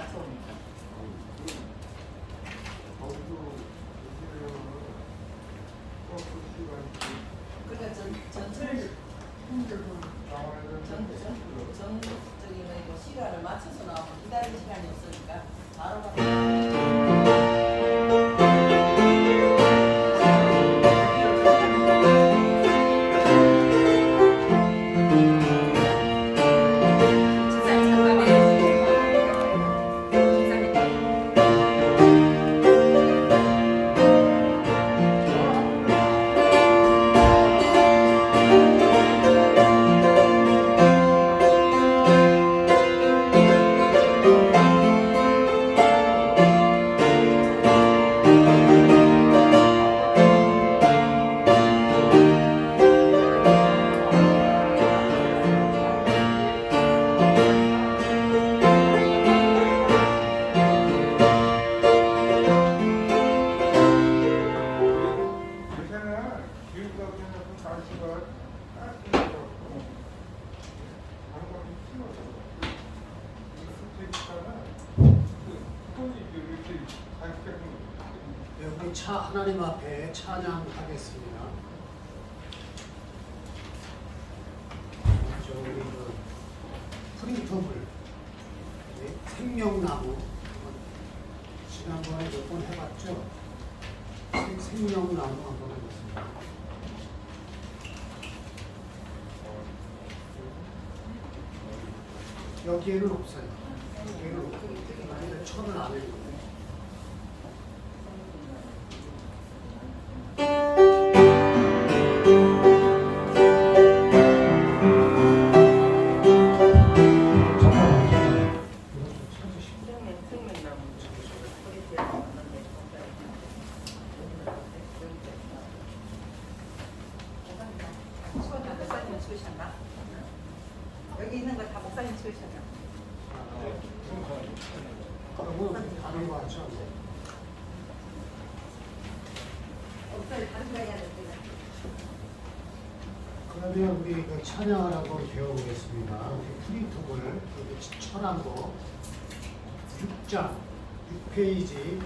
맞춰오니까. 그러니까 전철 저기 뭐 시간을 맞춰서 나오면 기다릴 시간이 없으니까 바로 가면. 여기 하나님 앞에 찬양하겠습니다. 우리 프린터블 생명나무 지난번에 몇 번 해봤죠? 생명나무 한번 해봤습니다. 여기에는 없어요. 여기에는 없고 천을 안 해요. 여기 있는 거 다 목사님 찍으셨나? 다른 거 같죠? 목사님 다른 거 해야 됩니다. 그러면 우리 그 찬양을 한번 배워보겠습니다. 프린터블 천한 거 6장 6페이지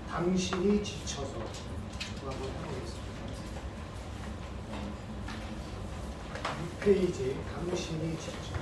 당신이 지쳐서 한번 해보겠습니다. 6페이지 당신이 지쳐서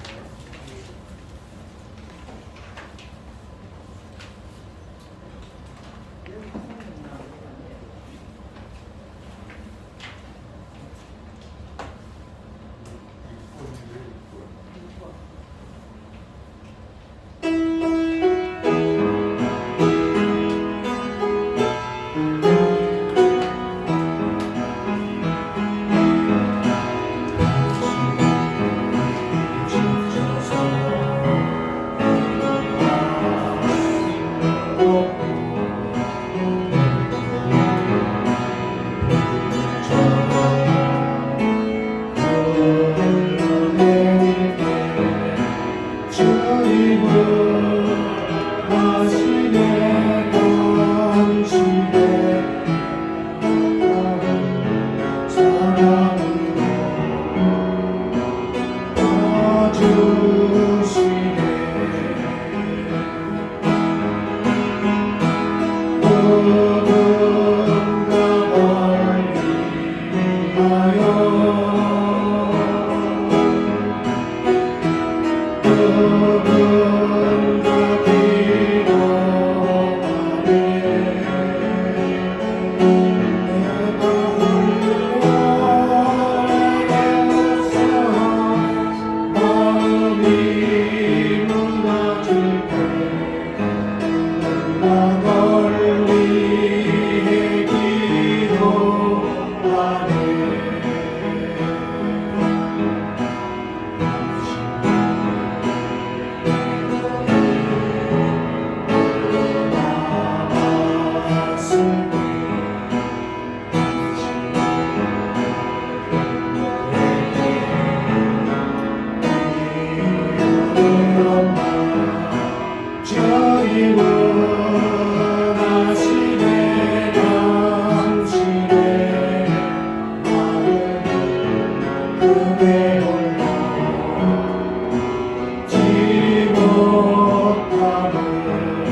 못하는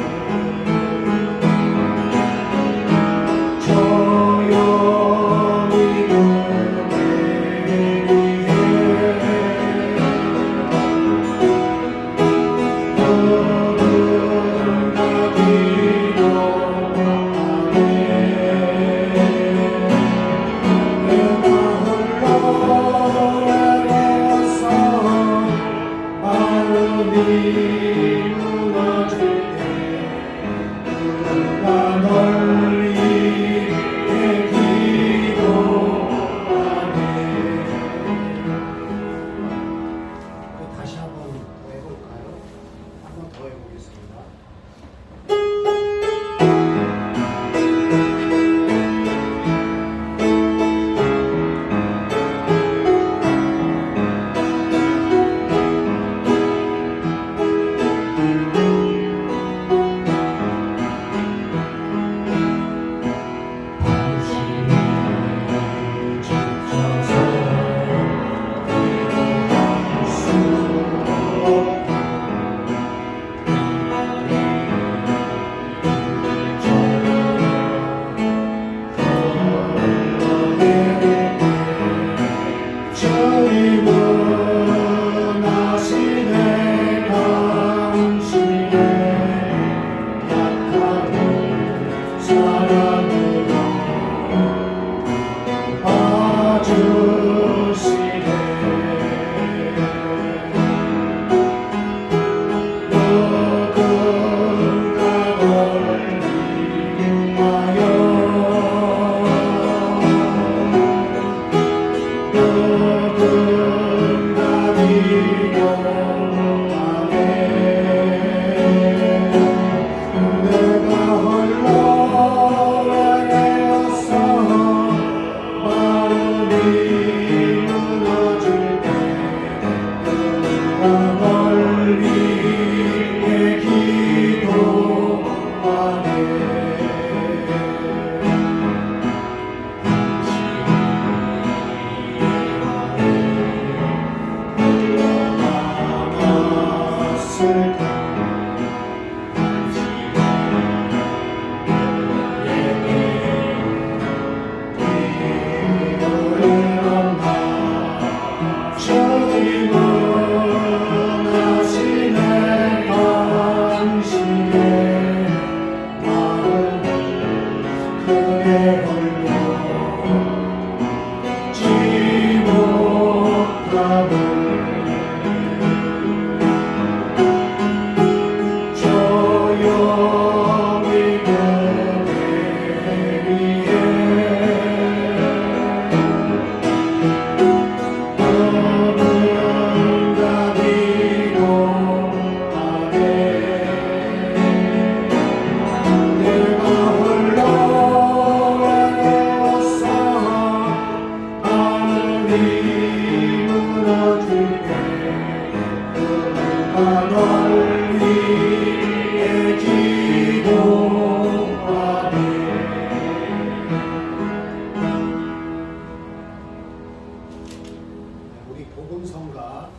우리 복음성가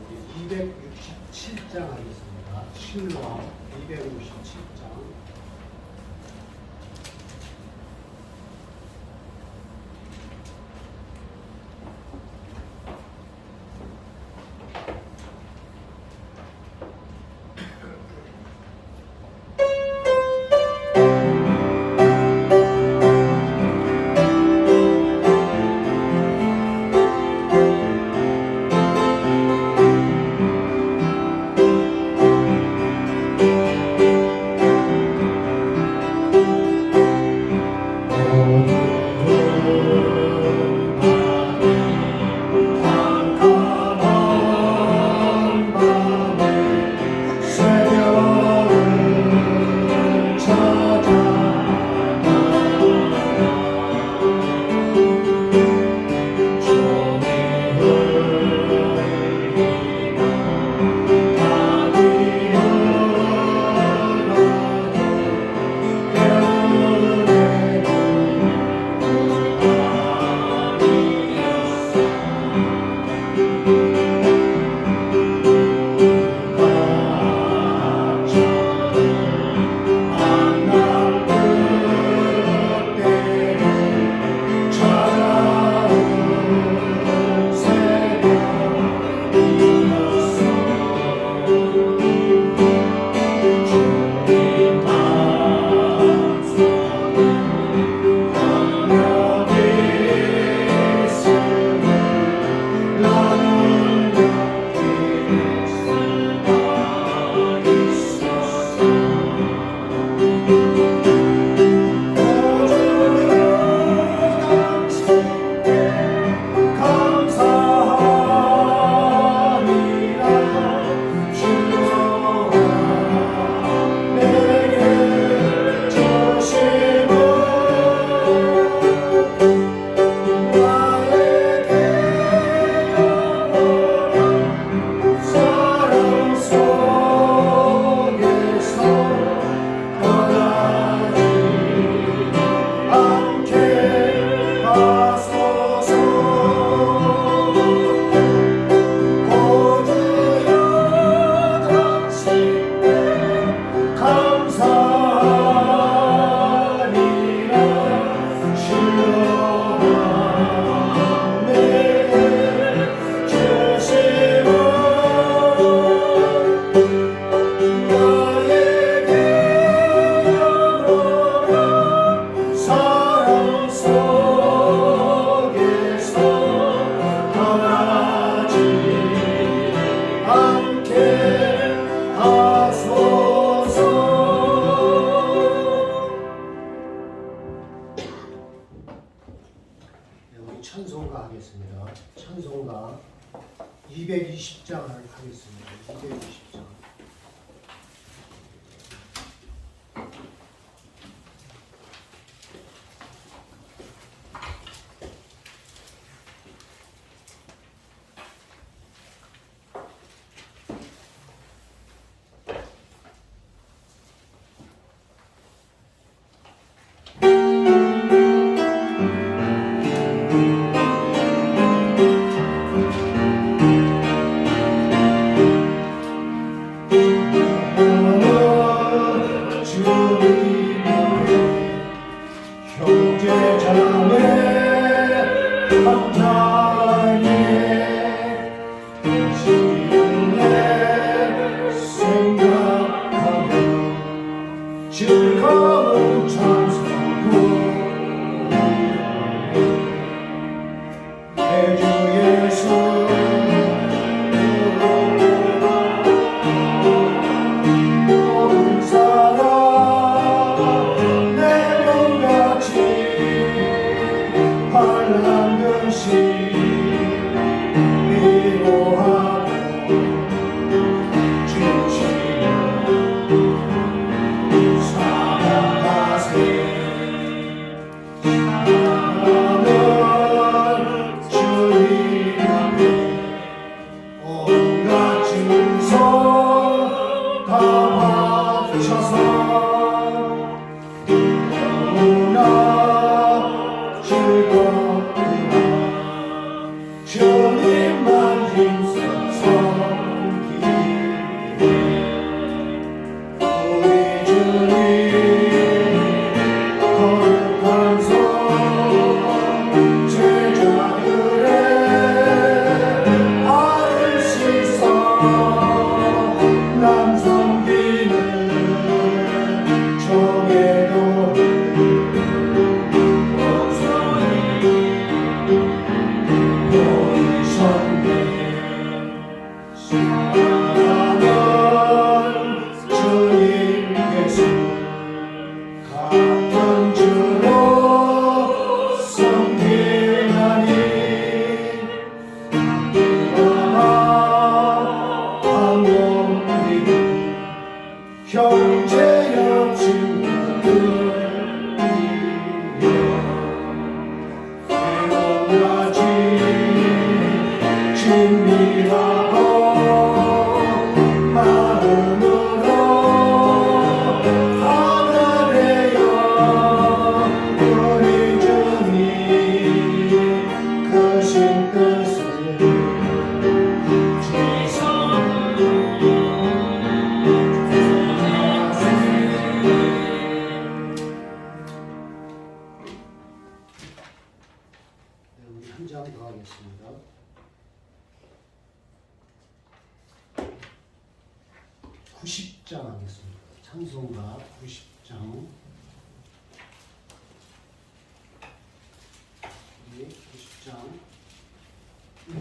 우리 267장 하겠습니다. 신로왕 267장. 십자가를 하겠습니다. 이제 십자가. 즐거운 찬송구 주 예수 온 사람 내 몸같이 환란듯이 위로하고 주님만 힘써 섬기리 우리 주님 거룩한 손 제자들의 발을 씻어 남 섬기는 종의 형제여 친구들 외로워하지 진미하고 마음으로 하늘에여 우리 주님 크신 뜻을 한 장 더 하겠습니다. 90장 하겠습니다. 찬송가 90장. 네, 90장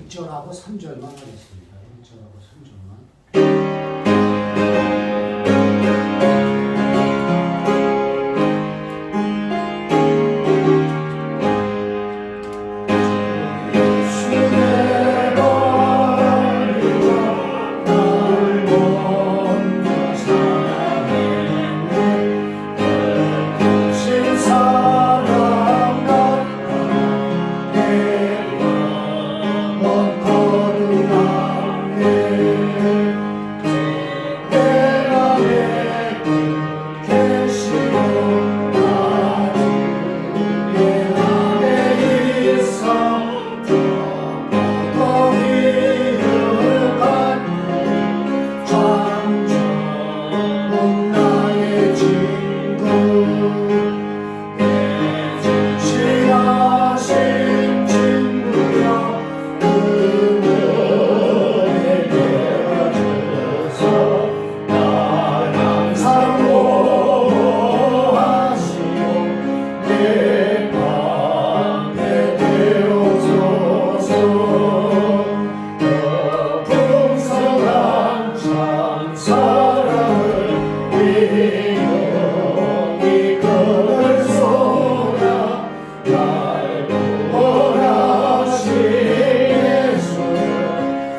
1절하고 3절만 하겠습니다. 1절하고 3절만.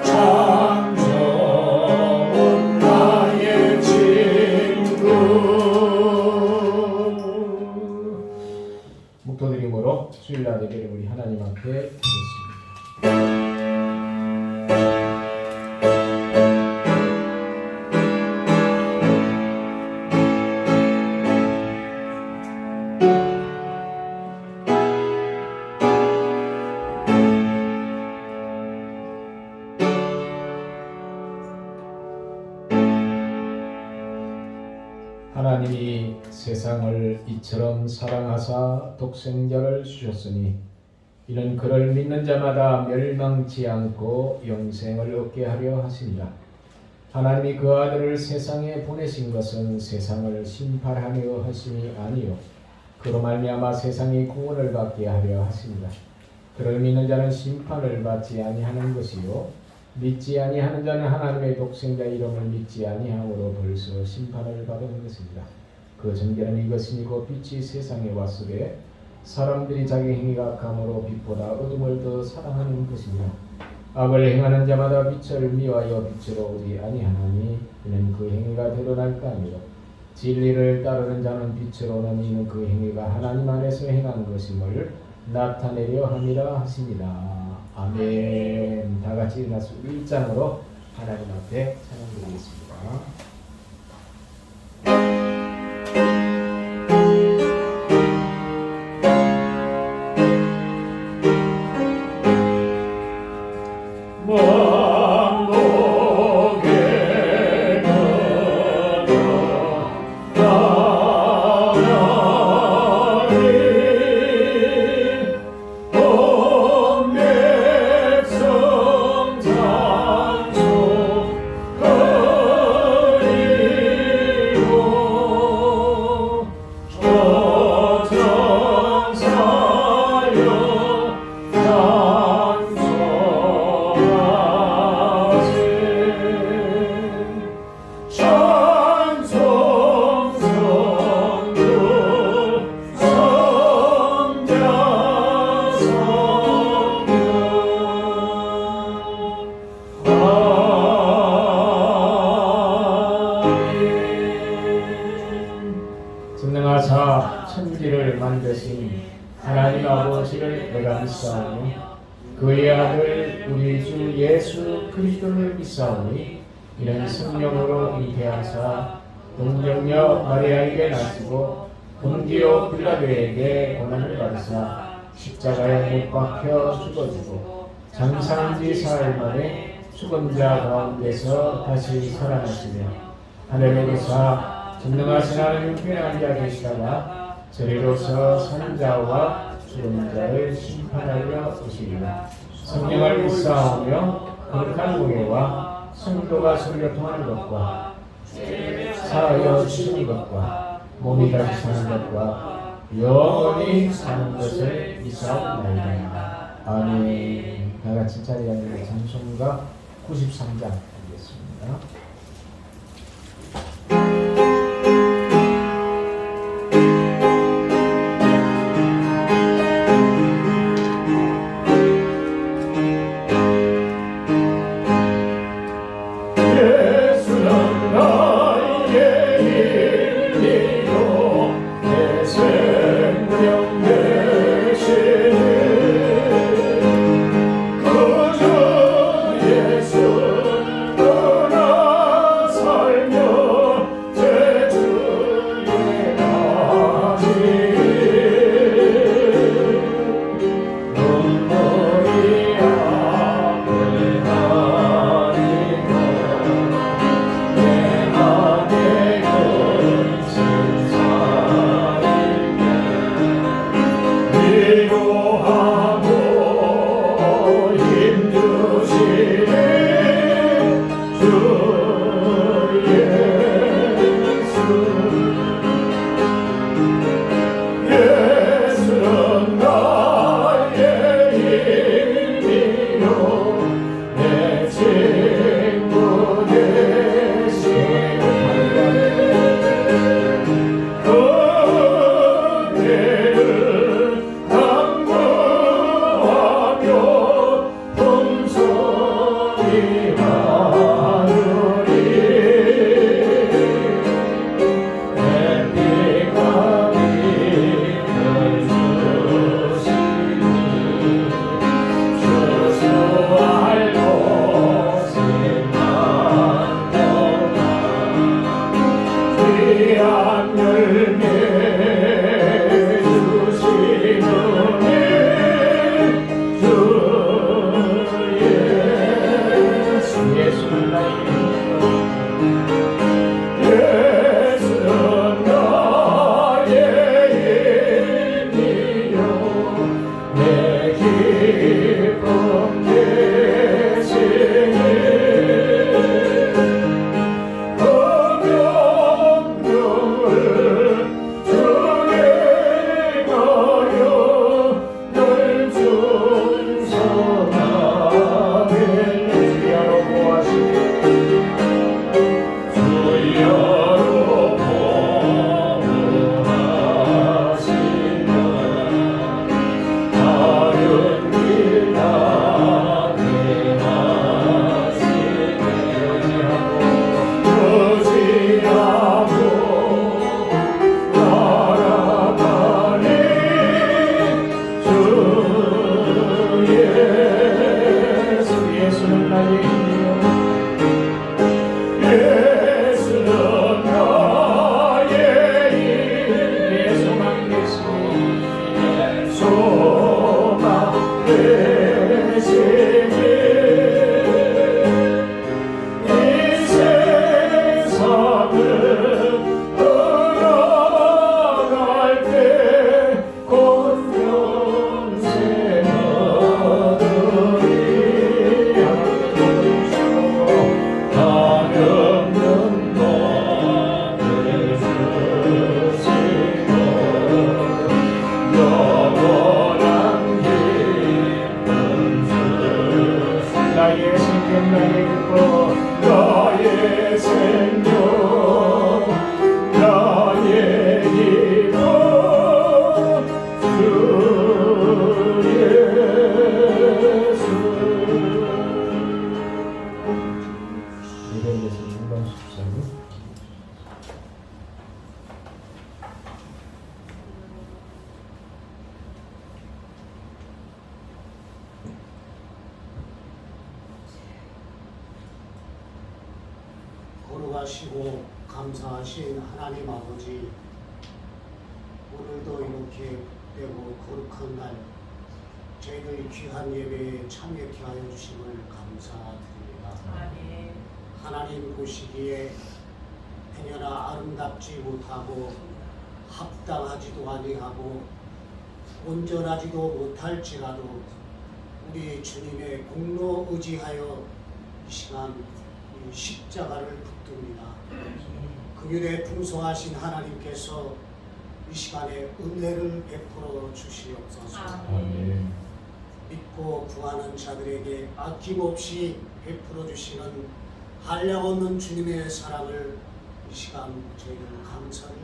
참 하겠습니다. 하나님이 세상을 이처럼 사랑하사 독생자를 주셨으니 이는 그를 믿는 자마다 멸망치 않고 영생을 얻게 하려 하시니라. 하나님이 그 아들을 세상에 보내신 것은 세상을 심판하려 하심이 아니요 그로 말미암아 세상이 구원을 받게 하려 하십니다. 그를 믿는 자는 심판을 받지 아니하는 것이요 믿지 아니하는 자는 하나님의 독생자 이름을 믿지 아니함으로 벌써 심판을 받은 것입니다. 그 전개는 이것이니 곧 빛이 세상에 왔으되 사람들이 자기 행위가 악함으로 빛보다 어둠을 더 사랑하는 것입니다. 악을 행하는 자마다 빛을 미워하여 빛으로 오지 아니하나니 이는 그 행위가 드러날까 하니라. 진리를 따르는 자는 빛으로 오는 이는 그 행위가 하나님 안에서 행한 것임을 나타내려 함이라 하십니다. 아멘. 다 같이 일어나서 1장으로 하나님 앞에 찬양드리겠습니다. 전능하사 천지를 만드신 하나님 아버지를 내가 믿사오니 그의 아들 우리 주 예수 그리스도를 믿사오니 이는 성령으로 잉태하사 동정녀 마리아에게 나시고 본디오 빌라도에게 고난을 받으사 십자가에 못 박혀 죽어지고 장사한 지 사흘 만에 죽은 자 가운데서 다시 살아나시며 하늘에 오르사 전능하신 하나님 우편에 앉아 계시다가 저리로서 산 자와 죽은 자를 심판하려 오시리라. 성령을 믿사오며 거룩한 공예와 성도가 서로 통하는 것과 사하여 주시는 것과 몸이 다시 사는 것과 영원히 사는 것을 믿사옵나이다. 아멘. 다 같이 자리에 앉아 찬송가 93장 드리겠습니다. 예수 떠나 귀한 열매 주시는 주 예수 예수는 나의 예수는 나의 힘이요 내 기쁨 되시니 거룩하시고 감사하신 하나님 아버지, 오늘도 이렇게 되고 거룩한 날 저희들 귀한 예배에 참여케 하여 주심을 감사드립니다. 하나님 보시기에 행여나 아름답지 못하고 합당하지도 아니하고 온전하지도 못할지라도 우리 주님의 공로 의지하여 이 시간 이 십자가를 붙듭니다. 긍휼에 풍성하신 하나님께서 이 시간에 은혜를 베풀어 주시옵소서. 아멘. 믿고 구하는 자들에게 아낌없이 베풀어 주시는 한량없는 주님의 사랑을 이 시간 저희는 감사를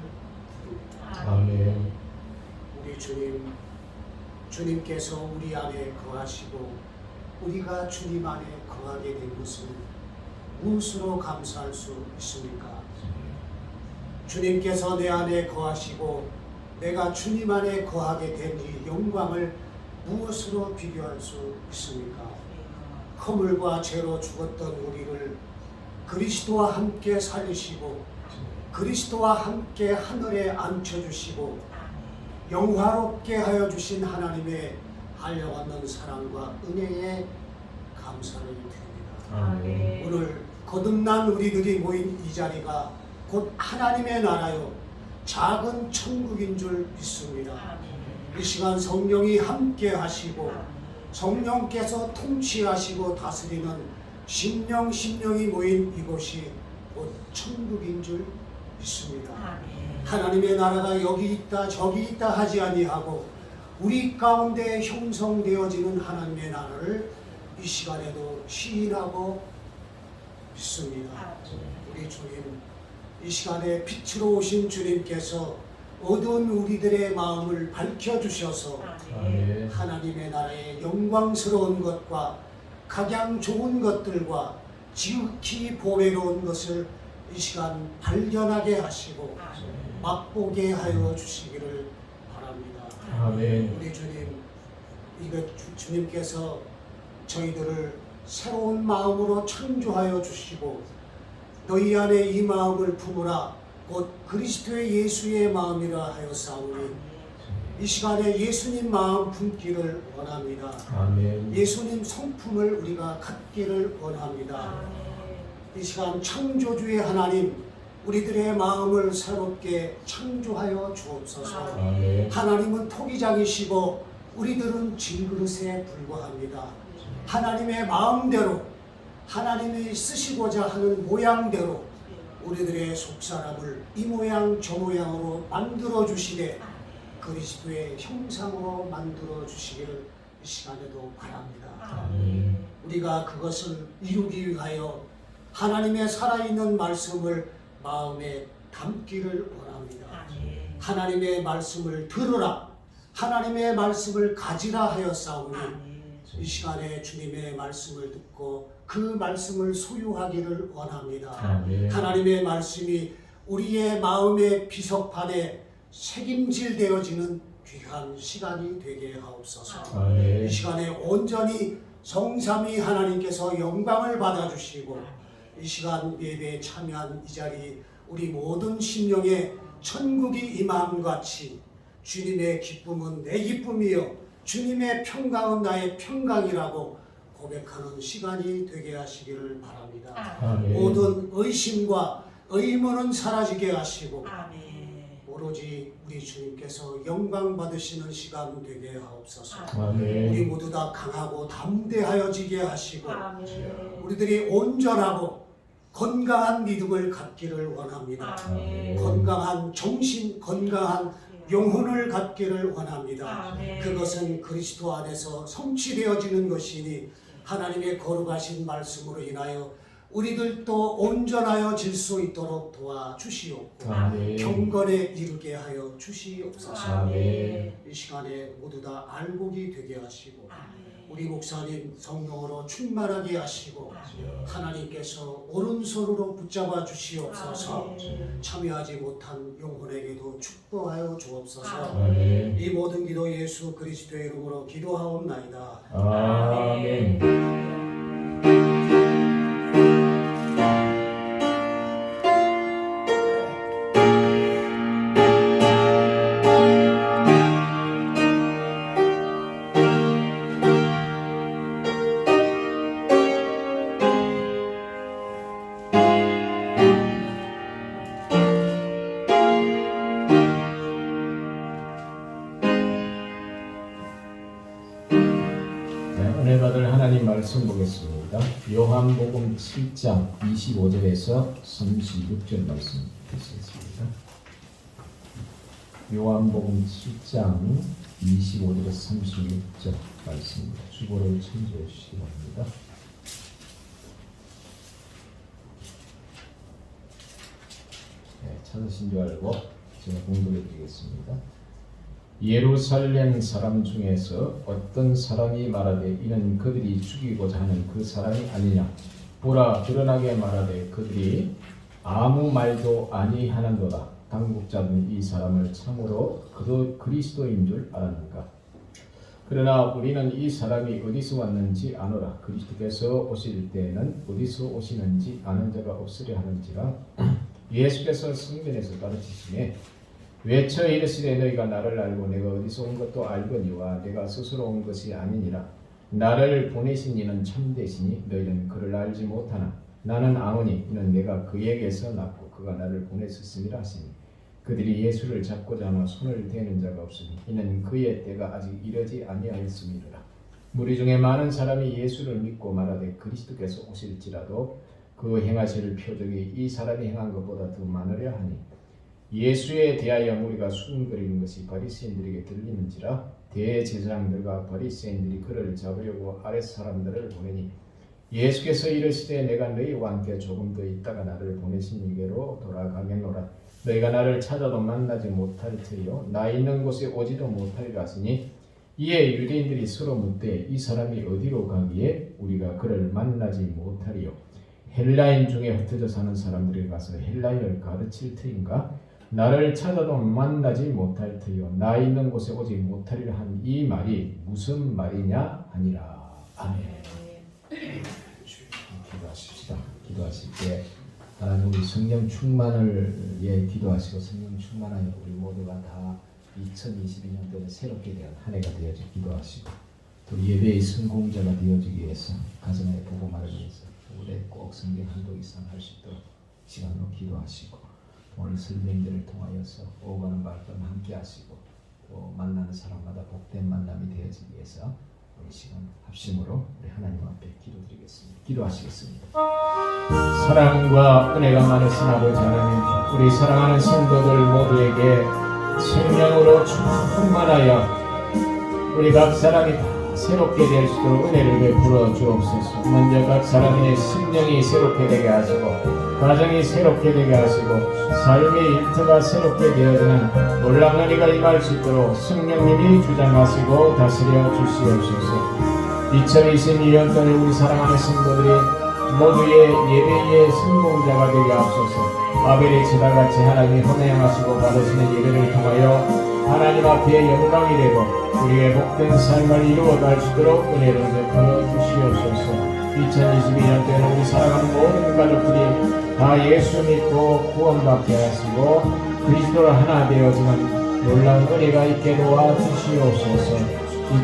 드립니다. 아멘. 우리 주님께서 우리 안에 거하시고 우리가 주님 안에 거하게 된 것을 무엇으로 감사할 수 있습니까? 주님께서 내 안에 거하시고 내가 주님 안에 거하게 된 이 영광을 무엇으로 비교할 수 있습니까? 허물과 죄로 죽었던 우리를 그리스도와 함께 살리시고 그리스도와 함께 하늘에 앉혀주시고 영화롭게 하여 주신 하나님의 한량없는 사랑과 은혜에 감사를 드립니다. 아멘. 오늘 거듭난 우리들이 모인 이 자리가 곧 하나님의 나라요 작은 천국인 줄 믿습니다. 이 시간 성령이 함께 하시고 성령께서 통치하시고 다스리는 심령이 모인 이곳이 곧 천국인 줄 믿습니다. 하나님의 나라가 여기 있다 저기 있다 하지 아니하고 우리 가운데 형성되어지는 하나님의 나라를 이 시간에도 시인하고 믿습니다. 우리 주님, 이 시간에 빛으로 오신 주님께서 어두운 우리들의 마음을 밝혀주셔서 아멘. 하나님의 나라의 영광스러운 것과 각양 좋은 것들과 지극히 보배로운 것을 이 시간 발견하게 하시고 맛보게 하여 주시기를 바랍니다. 아멘. 우리 주님, 주님께서 저희들을 새로운 마음으로 창조하여 주시고 너희 안에 이 마음을 품으라 곧 그리스도의 예수의 마음이라 하였사오니 이 시간에 예수님 마음 품기를 원합니다. 아멘. 예수님 성품을 우리가 갖기를 원합니다. 이 시간 창조주의 하나님, 우리들의 마음을 새롭게 창조하여 주옵소서. 아멘. 하나님은 토기장이시고 우리들은 질그릇에 불과합니다. 하나님의 마음대로, 하나님이 쓰시고자 하는 모양대로 우리들의 속사람을 이 모양 저 모양으로 만들어 주시되 그리스도의 형상으로 만들어 주시기를 이 시간에도 바랍니다. 아멘. 우리가 그것을 이루기 위하여 하나님의 살아있는 말씀을 마음에 담기를 원합니다. 하나님의 말씀을 들으라, 하나님의 말씀을 가지라 하였사오니 이 시간에 주님의 말씀을 듣고 그 말씀을 소유하기를 원합니다. 아멘. 하나님의 말씀이 우리의 마음의 비석판에 책임질 되어지는 귀한 시간이 되게 하옵소서. 아멘. 이 시간에 온전히 성삼위 하나님께서 영광을 받아주시고 이 시간 예배에 참여한 이 자리 우리 모든 심령에 천국이 임함같이 주님의 기쁨은 내 기쁨이요 주님의 평강은 나의 평강이라고 고백하는 시간이 되게 하시기를 바랍니다. 아멘. 모든 의심과 의문은 사라지게 하시고 아멘. 오로지 우리 주님께서 영광 받으시는 시간 되게 하옵소서. 우리 아멘. 모두 다 강하고 담대하여지게 하시고 아멘. 우리들이 온전하고 건강한 믿음을 갖기를 원합니다. 아멘. 건강한 정신, 건강한 영혼을 갖기를 원합니다. 아멘. 그것은 그리스도 안에서 성취되어지는 것이니 하나님의 거룩하신 말씀으로 인하여 우리들도 온전하여질 수 있도록 도와주시옵고 아멘. 경건에 이르게 하여 주시옵소서. 아멘. 이 시간에 모두 다 알곡이 되게 하시고 아멘. 우리 목사님 성령으로 충만하게 하시고 아멘. 하나님께서 오른손으로 붙잡아 주시옵소서. 아멘. 참여하지 못한 영혼에게도 축복하여 주옵소서. 아멘. 이 모든 기도 예수 그리스도의 이름으로 기도하옵나이다. 아멘. 은혜 받을 하나님 말씀 보겠습니다. 요한복음 7장 25절에서 36절 말씀 보겠습니다. 요한복음 7장 25절에서 36절 말씀입니다. 주보를 참조해 주시기 바랍니다. 네, 찾으신 줄 알고 제가 공부해 드리겠습니다. 예루살렘 사람 중에서 어떤 사람이 말하되 이는 그들이 죽이고자 하는 그 사람이 아니냐. 보라, 드러나게 말하되 그들이 아무 말도 아니하는도다. 당국자는 이 사람을 참으로 그도 그리스도인 줄 알았는가. 그러나 우리는 이 사람이 어디서 왔는지 아노라. 그리스도께서 오실 때에는 어디서 오시는지 아는 자가 없으려 하는지라. 예수께서 성전에서 가르치시매 외쳐 이르시되 너희가 나를 알고 내가 어디서 온 것도 알거니와 내가 스스로 온 것이 아니니라. 나를 보내신 이는 참되시니 너희는 그를 알지 못하나 나는 아노니 이는 내가 그에게서 났고 그가 나를 보내셨음이라 하시니 그들이 예수를 잡고자 하나 손을 대는 자가 없으니 이는 그의 때가 아직 이르지 아니하였음이라. 무리 중에 많은 사람이 예수를 믿고 말하되 그리스도께서 오실지라도 그 행하실 표적이 이 사람이 행한 것보다 더 많으려 하니 예수에 대하여 무리가 수군거리는 것이 바리새인들에게 들리는지라. 대제사장들과 바리새인들이 그를 잡으려고 아랫 사람들을 보내니 예수께서 이르시되 내가 너희와 함께 조금 더 있다가 나를 보내신 이게로 돌아가겠노라. 너희가 나를 찾아도 만나지 못할 터이요 나 있는 곳에 오지도 못하리라 하시니 이에 유대인들이 서로 묻되 이 사람이 어디로 가기에 우리가 그를 만나지 못하리요. 헬라인 중에 흩어져 사는 사람들이 가서 헬라인을 가르칠 터인가. 나를 찾아도 만나지 못할 터이요 나 있는 곳에 오지 못하리라 한 이 말이 무슨 말이냐 하니라. 아멘. 기도하십시다. 기도하실 때 하나님 우리 성령 충만을 기도하시고 성령 충만하여 우리 모두가 다 2022년도에 새롭게 된 한 해가 되어지기 기도하시고 또 예배의 성공자가 되어지기 위해서 가정의 복음화를 위해서 올해 꼭 성경 한독 이상 할 수 있도록 시간으로 기도하시고 오늘 설명들을 통하여서 오가는 말씀 함께 하시고 또 만나는 사람마다 복된 만남이 되어지기 위해서 우리 시간 합심으로 우리 하나님 앞에 기도드리겠습니다. 기도하시겠습니다. 사랑과 은혜가 많으신 아버지 하나님, 우리 사랑하는 성도들 모두에게 성령으로 충만하여 우리 각 사람이 다 새롭게 될 수 있도록 은혜를 베풀어 주옵소서. 먼저 각 사람의 심령이 새롭게 되게 하시고 가정이 새롭게 되게 하시고 삶의 일터가 새롭게 되어지는 놀라운 은혜가 임할 수 있도록 성령님이 주장하시고 다스려 주시옵소서. 2022년도에 우리 사랑하는 성도들이 모두의 예배의 성공자가 되게 하옵소서. 아벨의 제단같이 하나님이 헌행하시고 받으시는 예배를 통하여 하나님 앞에 영광이 되고 우리의 복된 삶을 이루어갈 수 있도록 은혜를 베풀어 주시옵소서. 2022년도에는 우리 사랑하는 모든 가족들이 다 예수 믿고 구원받게 하시고 그리스도로 하나 되어지는 놀라운 은혜가 있게 도와주시옵소서.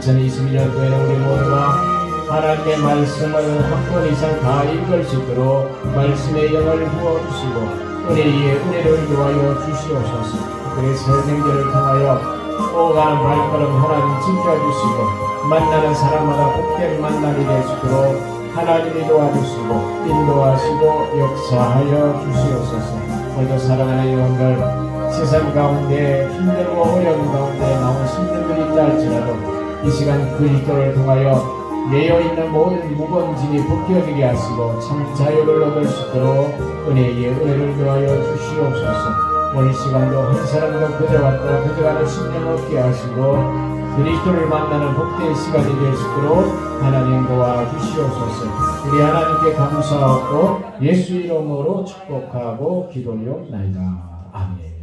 2022년도에는 우리 모두가 하나님의 말씀을 한 번 이상 다 읽을 수 있도록 말씀의 영을 부어주시고 은혜의 은혜를 더하여 주시옵소서. 그의 설명들을 통하여 오가는 발걸음 하나님 지켜주시고 만나는 사람마다 복된 만남이 될 수 있도록 하나님이 도와주시고 인도하시고 역사하여 주시옵소서. 오늘도 사랑하는 영혼들 세상 가운데 힘들고 어려운 가운데 나온 심령들이 있다 할지라도 이 시간 그리스도를 통하여 매여있는 모든 무거운 짐이 벗겨지게 하시고 참 자유를 얻을 수 있도록 은혜의 은혜를 더하여 주시옵소서. 오늘 시간도 한 사람도 그저왔다 그저가는 심령 얻게 하시고 그리스도를 만나는 복된 시간이 될 수 있도록 하나님 도와주시옵소서. 우리 하나님께 감사하고 예수 이름으로 축복하고 기도하옵나이다. 아멘.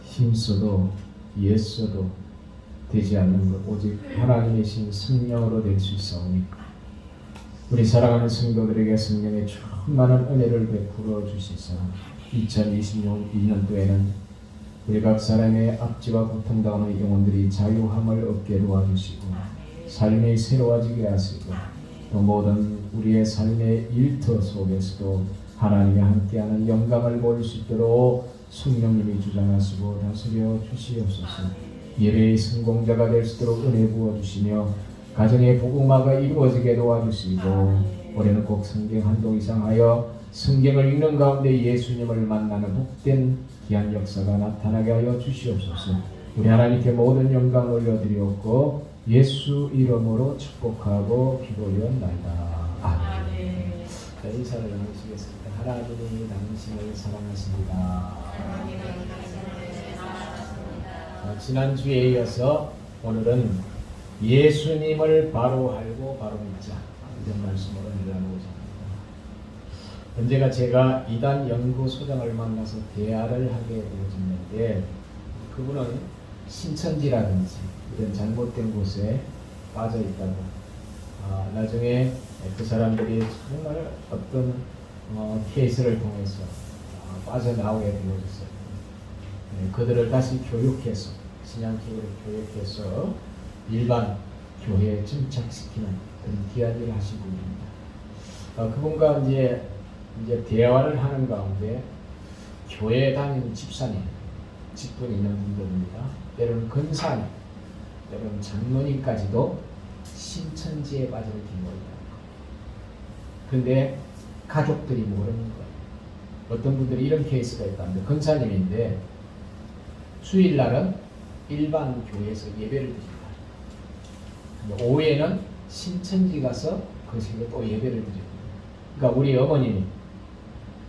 힘써도 애써도 되지 않는 것 오직 하나님이신 성령으로 될 수 있사오니 우리 사랑하는 성도들에게 성령의 충만한 은혜를 베풀어 주시사 2026년도에는 우리 각 사람의 압제와 고통당하는 영혼들이 자유함을 얻게 도와주시고 삶이 새로워지게 하시고 또 모든 우리의 삶의 일터 속에서도 하나님이 함께하는 영광을 볼 수 있도록 성령님이 주장하시고 다스려 주시옵소서. 예배의 성공자가 될 수 있도록 은혜 부어주시며 가정의 복음화가 이루어지게 도와주시고 올해는 꼭 성경 한독 이상 하여 성경을 읽는 가운데 예수님을 만나는 복된 귀한 역사가 나타나게 하여 주시옵소서. 우리 하나님께 모든 영광을 올려드리옵고 예수 이름으로 축복하고 기도하옵나이다. 자, 인사를 나누시겠습니다. 하나님이 당신을 사랑하십니다. 지난주에 이어서 오늘은 예수님을 바로 알고 바로 믿자 이런 말씀으로 나누고자 합니다. 언제가 제가 이단 연구소장을 만나서 대화를 하게 되어졌는데 그분은 신천지라든지 이런 잘못된 곳에 빠져 있다고 나중에 그 사람들이 정말 어떤 케이스를 통해서 빠져나오게 되어졌어요. 그들을 다시 교육해서 신앙적으로 교육해서 일반 교회에 정착시키는 그런 귀한 일을 하신 분입니다. 그분과 이제 대화를 하는 가운데 교회 다니는 집사님, 직분이 있는 분들입니다. 때로는 권사님, 때로는 장로님까지도 신천지에 빠지는 경우가 있다. 그런데 가족들이 모르는 거예요. 어떤 분들이 이런 케이스가 있다는데 권사님인데 주일날은 일반 교회에서 예배를 드립니다. 오후에는 신천지 가서 거기서 또 예배를 드립니다. 그러니까 우리 어머님이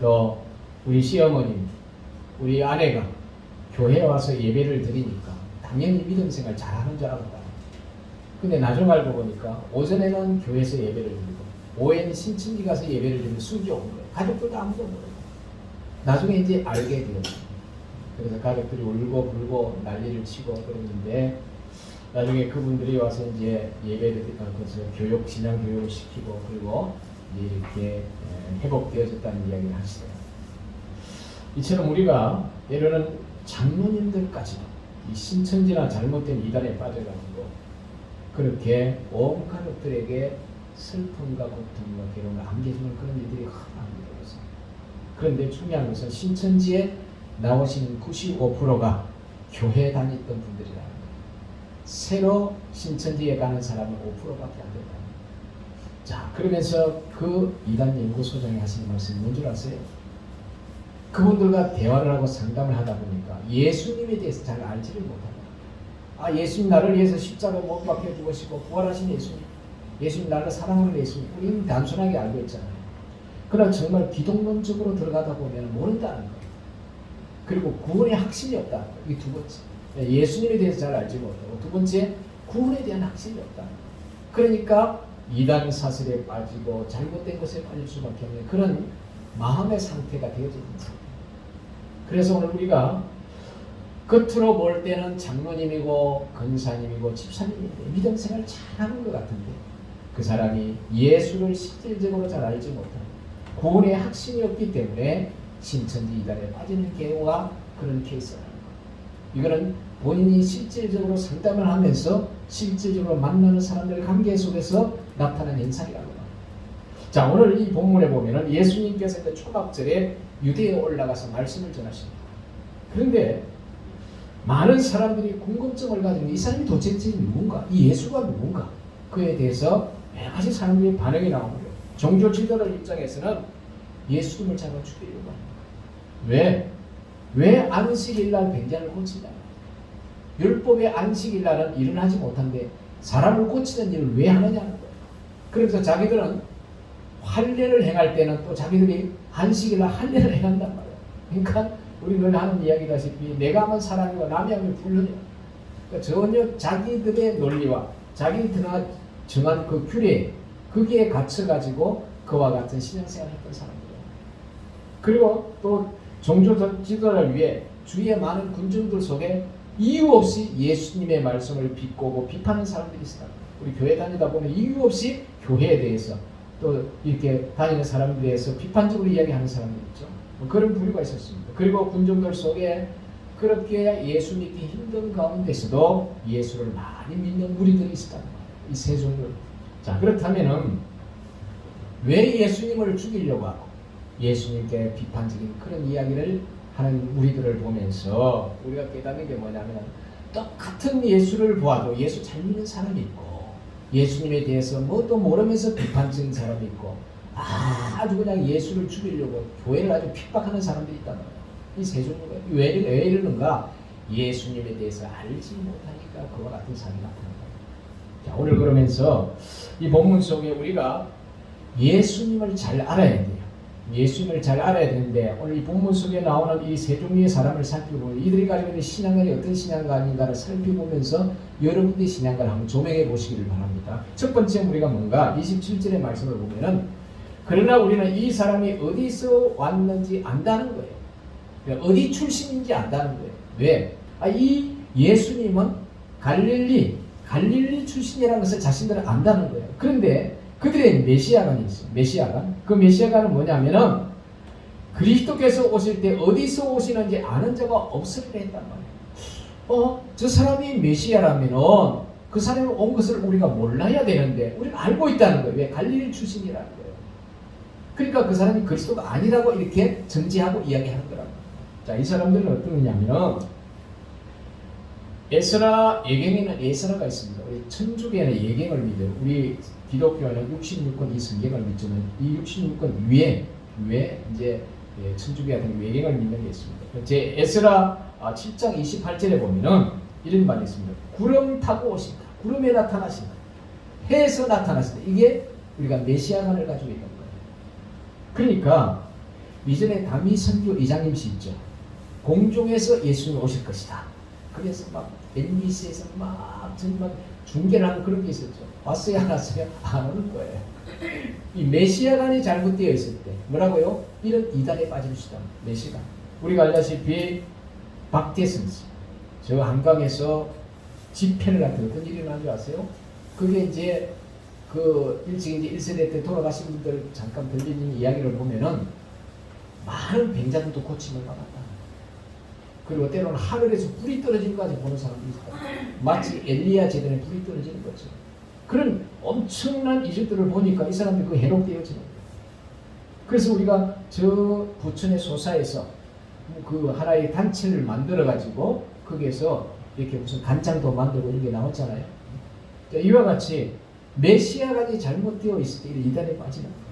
또 우리 시어머님, 우리 아내가 교회에 와서 예배를 드리니까 당연히 믿음 생활 잘하는 줄 알았다. 근데 나중 알고 보니까 오전에는 교회에서 예배를 드리고 오후에는 신천지 가서 예배를 드리면 숙이 온 거예요. 가족들도 아무도 모르고. 나중에 이제 알게 되었어요. 그래서 가족들이 울고 불고 난리를 치고 그랬는데 나중에 그분들이 와서 이제 예배를 드리면서 교육, 신앙 교육을 시키고 그리고 이렇게 회복되어졌다는 이야기를 하시더라고요. 이처럼 우리가 때로는 장로님들까지도 이 신천지나 잘못된 이단에 빠져가지고 그렇게 온 가족들에게 슬픔과 고통과 괴로움을 안겨주는 그런 일들이 많이 들어서 그런데 중요한 것은 신천지에 나오시는 95%가 교회 다녔던 분들이라는 거예요. 새로 신천지에 가는 사람은 5%밖에 안 된다. 자, 그러면서 그 이단 연구소장이 하시는 말씀이 뭔 줄 아세요? 그분들과 대화를 하고 상담을 하다 보니까 예수님에 대해서 잘 알지를 못합니다. 예수님 나를 위해서 십자가 못 박혀 죽으시고 부활하신 예수님, 예수님 나를 사랑하는 예수님, 우리는 단순하게 알고 있잖아요. 그러나 정말 기독론적으로 들어가다 보면 모른다는 거예요. 그리고 구원의 확신이 없다. 이게 두 번째. 예수님에 대해서 잘 알지 못하고 두 번째 구원에 대한 확신이 없다. 그러니까 이단 사슬에 빠지고 잘못된 것에 빠질 수밖에 없는 그런 마음의 상태가 되어져 있는 상태. 그래서 오늘 우리가 겉으로 볼 때는 장로님이고 권사님이고 집사님인데 믿음 생활 잘하는 것 같은데 그 사람이 예수를 실질적으로 잘 알지 못하고 구원의 확신이 없기 때문에 신천지 이단에 빠지는 경우가 그런 케이스라는 거예요. 이거는 본인이 실질적으로 상담을 하면서 실질적으로 만나는 사람들의 관계 속에서 나타나는 현상이라고 합니다. 자, 오늘 이 본문에 보면은 예수님께서 이제 초막절에 유대에 올라가서 말씀을 전하십니다. 그런데 많은 사람들이 궁금증을 가지고 이 사람이 도대체 누군가? 이 예수가 누군가? 그에 대해서 여러 가지 사람들의 반응이 나오는 거예요. 종교 지도자 입장에서는 예수님을 잡아 죽이려고 합니다. 왜 안식일날 뱀장을 고친다? 율법의 안식일날은 일은 하지 못한데 사람을 고치는 일을 왜 하느냐는 거예요. 그래서 자기들은 할례를 행할 때는 또 자기들이 안식일날 할례를 행한단 말이에요. 그러니까 우리 늘 하는 이야기다시피 내가 하면 사람이고 남이 하면 불륜이야. 그러니까 전혀 자기들의 논리와 자기들가 정한 그 규례 거기에 갇혀가지고 그와 같은 신앙생활을 했던 사람들이에요. 그리고 또 종교 지도자를 위해 주위에 많은 군중들 속에 이유 없이 예수님의 말씀을 비꼬고 비판하는 사람들이 있어요. 우리 교회 다니다 보면 이유 없이 교회에 대해서 또 이렇게 다니는 사람들에 대해서 비판적으로 이야기하는 사람들 있죠. 그런 부류가 있었습니다. 그리고 군중들 속에 그렇게 예수 믿기 힘든 가운데서도 예수를 많이 믿는 무리들이 있었단 말이에요. 이 세 종류. 자, 그렇다면은 왜 예수님을 죽이려고 하고 예수님께 비판적인 그런 이야기를 하는 무리들을 보면서 우리가 깨닫는 게 뭐냐면 똑같은 예수를 보아도 예수 잘 믿는 사람이 있고 예수님에 대해서 뭣도 모르면서 비판적인 사람이 있고 아주 그냥 예수를 죽이려고 교회를 아주 핍박하는 사람들이 있단 말이에요. 이 세 종류가 왜 이러는가? 예수님에 대해서 알지 못하니까 그와 같은 사람이 나타난다. 자, 오늘 그러면서 이 본문 속에 우리가 예수님을 잘 알아야 돼요. 예수님을 잘 알아야 되는데 오늘 이 본문 속에 나오는 이 세 종류의 사람을 살펴보면 이들이 가지고 있는 신앙관이 어떤 신앙관인가를 살펴보면서 여러분들의 신앙관을 한번 조명해 보시기를 바랍니다. 첫 번째 우리가 뭔가 27절의 말씀을 보면은 그러나 우리는 이 사람이 어디서 왔는지 안다는 거예요. 어디 출신인지 안다는 거예요. 왜? 이 예수님은 갈릴리 출신이라는 것을 자신들은 안다는 거예요. 그런데 그들의 메시아관이 있어요. 메시아관. 그 메시아관은 뭐냐면은 그리스도께서 오실 때 어디서 오시는지 아는 자가 없을 때 했단 말이에요. 저 사람이 메시아라면은 그 사람이 온 것을 우리가 몰라야 되는데 우리는 알고 있다는 거예요. 왜? 갈릴리 출신이라는 거예요. 그러니까 그 사람이 그리스도가 아니라고 이렇게 정지하고 이야기하는 거라고. 자, 이 사람들은 어떤 거냐면은 에스라 예경에는 에스라가 있습니다. 우리 천주교는 예경을 믿어요. 우리 기독교는 66권 이 성경을 믿지만 이 66권 위에 이제 천주교 같은 예경을 믿는 게 있습니다. 제 에스라 7장 28절에 보면은 이런 말이 있습니다. 구름 타고 오신다. 구름에 나타나신다. 해에서 나타나신다. 이게 우리가 메시아관을 가지고 있는 거예요. 그러니까 이전에 다미 선교 이장님 씨 있죠. 공중에서 예수님이 오실 것이다. 그래서 막 MBC에서 막 정말 중계를 하는 그런 게 있었죠. 왔어요 안 왔어요? 안 오는 거예요. 이 메시아관이 잘못되어 있을 때 뭐라고요? 이런 이단에 빠질 수 있다. 메시아관. 우리가 알다시피 박태선 씨. 저 한강에서 집회를 할 때 어떤 일이 일어난 줄 아세요? 그게 이제 그 일찍 이제 1세대 때 돌아가신 분들 잠깐 들리는 이야기를 보면은 많은 병자들도 고침을 받았다. 그리고 때로는 하늘에서 불이 떨어지는 것까지 보는 사람도 있어요. 마치 엘리야 제단에 불이 떨어지는 거죠. 그런 엄청난 이적들을 보니까 이 사람들이 그 해롭되어지는 거예요. 그래서 우리가 저 부천의 소사에서 그 하나의 단체를 만들어 가지고 거기에서 이렇게 무슨 간장도 만들고 이런 게 나왔잖아요. 이와 같이 메시아가 잘못되어 있을 때 이단에 빠지는 거예요.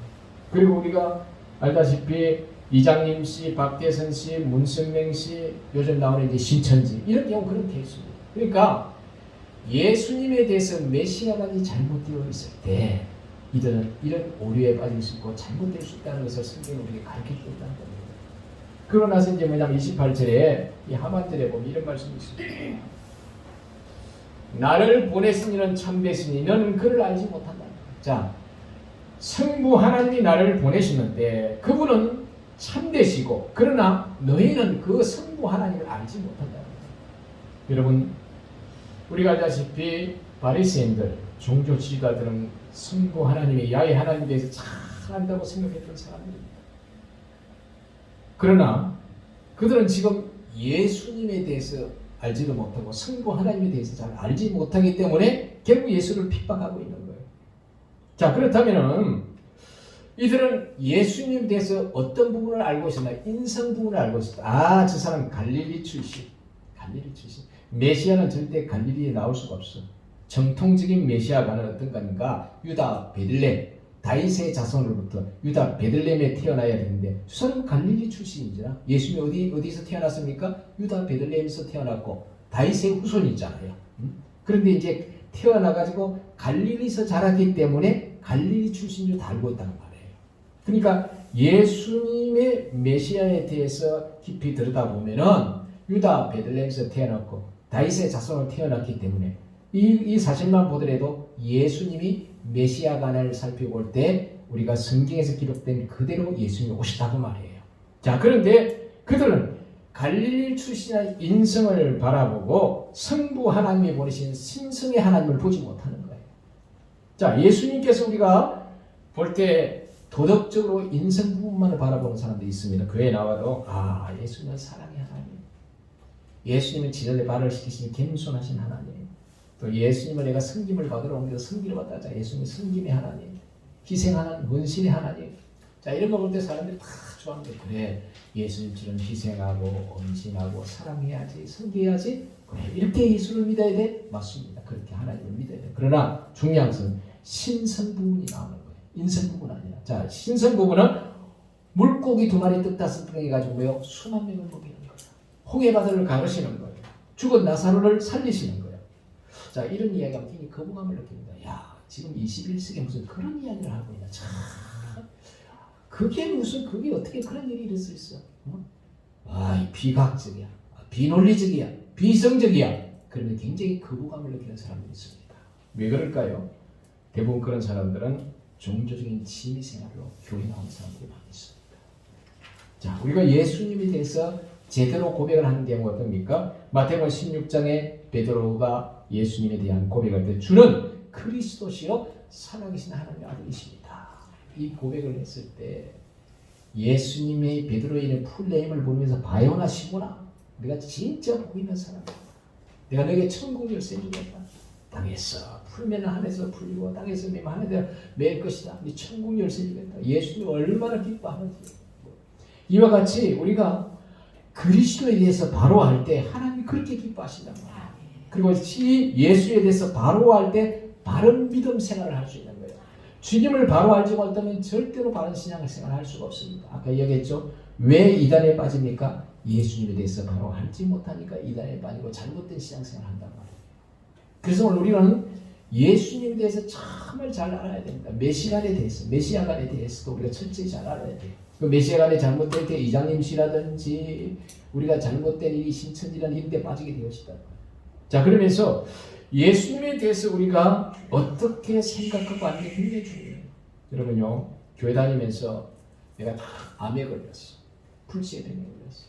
그리고 우리가 알다시피 이장님 씨, 박대선 씨, 문승명 씨, 요즘 나오는 이제 신천지 이런 경우 그런 케이스입니다. 그러니까 예수님에 대해서 메시아관이 잘못되어 있을 때 이들은 이런 오류에 빠질 수 있고 잘못될 수 있다는 것을 성경이 우리에게 가르쳐주고 있다는 겁니다. 그러고 나서 이제 뭐냐면 28절에 이 하반절에 보면 이런 말씀이 있습니다. 나를 보내신 이는 참되시니 너는 그를 알지 못한다. 자, 성부 하나님이 나를 보내시는데 그분은 참되시고 그러나 너희는 그 성부 하나님을 알지 못한다. 여러분 우리가 알다시피 바리새인들 종교 지도자들은 성부 하나님의 야훼 하나님에 대해서 잘 안다고 생각했던 사람들입니다. 그러나 그들은 지금 예수님에 대해서 알지도 못하고 성부 하나님에 대해서 잘 알지 못하기 때문에 결국 예수를 핍박하고 있는 거예요. 자, 그렇다면은 이들은 예수님에 대해서 어떤 부분을 알고 있었나? 인성 부분을 알고 있었다. 저 사람 갈릴리 출신. 메시아는 절대 갈릴리에 나올 수가 없어. 정통적인 메시아가는 어떤 가니까 유다 베들레헴, 다윗의 자손으로부터 유다 베들레헴에 태어나야 되는데 저 사람은 갈릴리 출신이잖아. 예수님이 어디서 태어났습니까? 유다 베들레헴에서 태어났고 다윗의 후손이잖아요. 그런데 이제 태어나가지고 갈릴리에서 자랐기 때문에 갈릴리 출신을 다 알고 있다는 말이에요. 그러니까 예수님의 메시아에 대해서 깊이 들여다보면은 유다 베들레헴에서 태어났고 다윗의 자손으로 태어났기 때문에 이 사실만 보더라도 예수님이 메시아관을 살펴볼 때 우리가 성경에서 기록된 그대로 예수님이 오시다고 말이에요. 자, 그런데 그들은 갈릴리 출신의 인성을 바라보고 성부 하나님이 보내신 신성의 하나님을 보지 못하는 거예요. 자, 예수님께서 우리가 볼 때 도덕적으로 인성 부분만을 바라보는 사람들이 있습니다. 그에 나와도 예수님은 사랑의 하나님, 예수님은 지절에 발을 시키시니 겸손하신 하나님, 또 예수님은 내가 섬김을 받으러 옵니다. 섬기러 왔다. 자, 예수님은 섬김의 하나님, 희생하는 헌신의 하나님. 자, 이런 거 볼 때 사람들이 다 좋아하는데 그래, 예수님처럼 희생하고 헌신하고 사랑해야지, 섬겨야지. 그래, 이렇게 예수를 믿어야 돼? 맞습니다. 그렇게 하나님을 믿어야 돼. 그러나 중요한 것은 신선 부분이 나오는 거예요. 인성 부분 아니라. 자, 신선 부분은 물고기 2마리 뜻 5덩이 가지고 뭐요? 수만 명을 먹이는 거예요. 홍해바다를 가르시는 거예요. 죽은 나사로를 살리시는 거예요. 자, 이런 이야기하면 굉장히 거부감을 느낍니다. 야, 지금 21세기에 무슨 그런 이야기를 하고 있나. 참 그게 어떻게 그런 일이 있을 수 있어? 이 비과학적이야, 비논리적이야, 비성적이야. 그러면 굉장히 거부감을 느끼는 사람들이 있습니다. 왜 그럴까요? 대부분 그런 사람들은 종교적인 취미생활로 교회 나온 사람들이 많이 있습니다. 자, 우리가 예수님에 대해서 제대로 고백을 하는 경우가 어떻습니까? 마태복음 16장에 베드로가 예수님에 대한 고백을 할 때 주는 그리스도시요 살아계신 하나님의 아들이십니다. 이 고백을 했을 때 예수님의 베드로에 있는 풀네임을 보면서 바요나 시모나, 내가 진짜 복 있는 사람이야. 내가 너에게 천국 열쇠 주겠다. 땅에서 풀면 하늘에서 풀리고 땅에서 매면 하늘에서 맬 것이다. 네 천국 열쇠 주겠다. 예수님이 얼마나 기뻐하는지. 이와 같이 우리가 그리스도에 대해서 바로할 때 하나님이 그렇게 기뻐하신단 말이에요. 그리고 예수에 대해서 바로할 때 바른 믿음 생활을 할 수 있는 거예요. 주님을 바로 알지 못하면 절대로 바른 신앙생활을 할 수가 없습니다. 아까 얘기했죠. 왜 이단에 빠집니까? 예수님에 대해서 바로 알지 못하니까 이단에 빠지고 잘못된 신앙생활을 한단 말이에요. 그래서 오늘 우리는 예수님에 대해서 정말 잘 알아야 됩니다. 메시아간에 대해서도 우리가 철저히 잘 알아야 돼요. 그 메시아간에 잘못될 때 이장님시라든지 우리가 잘못된 일이 신천지라는 이런 데 빠지게 되었다. 자, 그러면서 예수님에 대해서 우리가 어떻게 생각하고 하는 게 굉장히 중요해요. 여러분요, 교회 다니면서 내가 다 암에 걸렸어. 풀시에 병에 걸렸어.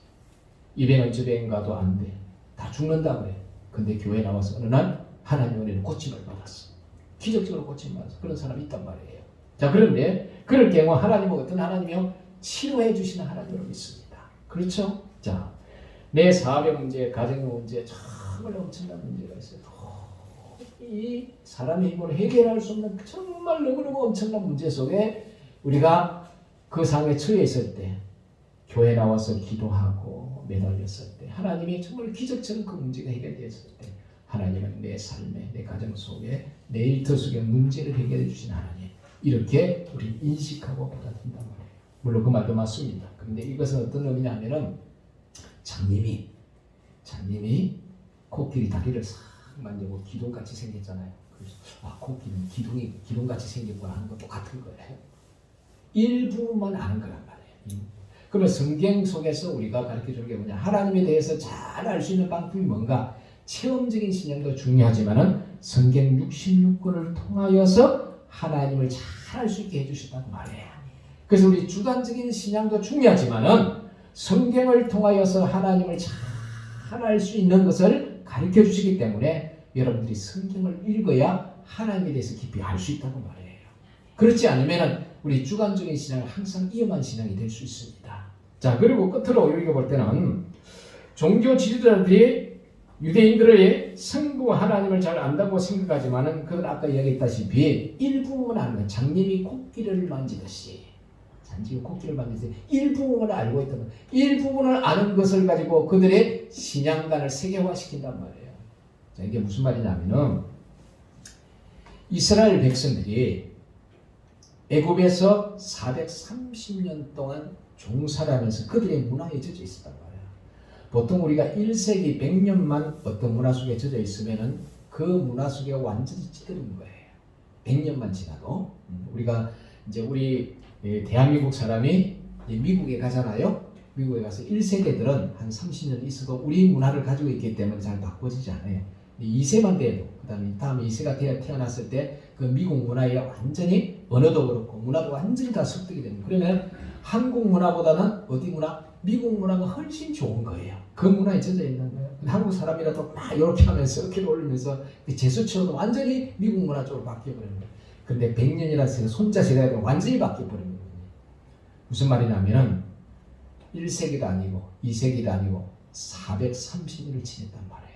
이 병은 저 병 가도 안 돼. 다 죽는다 그래. 근데 교회 나와서 어느 날 하나님의 은혜로 고침을 받았어. 기적적으로 고침을 받았어. 그런 사람이 있단 말이에요. 자, 그런데 그럴 경우 하나님은 어떤 하나님이요? 치료해 주시는 하나님으로 믿습니다. 그렇죠? 자, 내 사업의 문제, 가정의 문제, 정말 엄청난 문제가 있어요. 이 사람의 힘으로 해결할 수 없는 정말 너무너무 엄청난 문제 속에 우리가 그 상황에 처해 있을 때 교회 나와서 기도하고 매달렸을 때 하나님이 정말 기적처럼 그 문제가 해결되었을 때 하나님은 내 삶에, 내 가정 속에, 내 일터 속에 문제를 해결해 주신 하나님, 이렇게 우리 인식하고 받아들인단 말이에요. 물론 그 말도 맞습니다. 그런데 이것은 어떤 의미냐면은 장님이 코끼리 다리를 싹 만지고 기둥같이 생겼잖아요. 그래서 코끼리는 기둥같이 생긴 거랑 하는 거 똑같은 거예요. 일부만 아는 거란 말이에요. 그러면 성경 속에서 우리가 가르쳐주는 게 뭐냐? 하나님에 대해서 잘 알 수 있는 방법이 뭔가? 체험적인 신앙도 중요하지만은 성경 66권을 통하여서 하나님을 잘 알 수 있게 해주셨다고 말해요. 그래서 우리 주관적인 신앙도 중요하지만은 성경을 통하여서 하나님을 잘 알 수 있는 것을 가르쳐 주시기 때문에 여러분들이 성경을 읽어야 하나님에 대해서 깊이 알 수 있다고 말해요. 그렇지 않으면 우리 주관적인 신앙은 항상 위험한 신앙이 될 수 있습니다. 자, 그리고 끝으로 읽어볼 때는 종교 지도자들이 유대인들의 성부 하나님을 잘 안다고 생각하지만은 그건 아까 이야기했다시피 일부분 아는 거예요. 장님이 코끼리를 만지듯이 일부분을 알고 있다는 거예요. 일부분을 아는 것을 가지고 그들의 신앙관을 세계화시킨단 말이에요. 자, 이게 무슨 말이냐면은 이스라엘 백성들이 애굽에서 430년 동안 종살이 하면서 그들의 문화에 젖어 있었단 말이에요. 보통 우리가 1세기 100년만 어떤 문화 속에 젖어 있으면은 그 문화 속에 완전히 찌들은 거예요. 100년만 지나도. 우리가 이제 우리 대한민국 사람이 미국에 가잖아요. 미국에 가서 1세대들은 한 30년 있어도 우리 문화를 가지고 있기 때문에 잘 바꿔지지 않아요. 2세만 돼도, 그 다음에 2세가 태어났을 때 그 미국 문화에 완전히 언어도 그렇고 문화도 완전히 다 습득이 됩니다. 그러면 한국 문화보다는 어디 문화? 미국 문화가 훨씬 좋은 거예요. 그 문화에 젖어 있는 거예요. 한국 사람이라도 막 이렇게 하면서 어깨를 올리면서 제스처도 완전히 미국 문화 쪽으로 바뀌어버리는 거예요. 근데 100년이라서 손자 세대가 완전히 바뀌어버리는 거예요. 무슨 말이냐면은 1세기도 아니고 2세기도 아니고 430년을 지냈단 말이에요.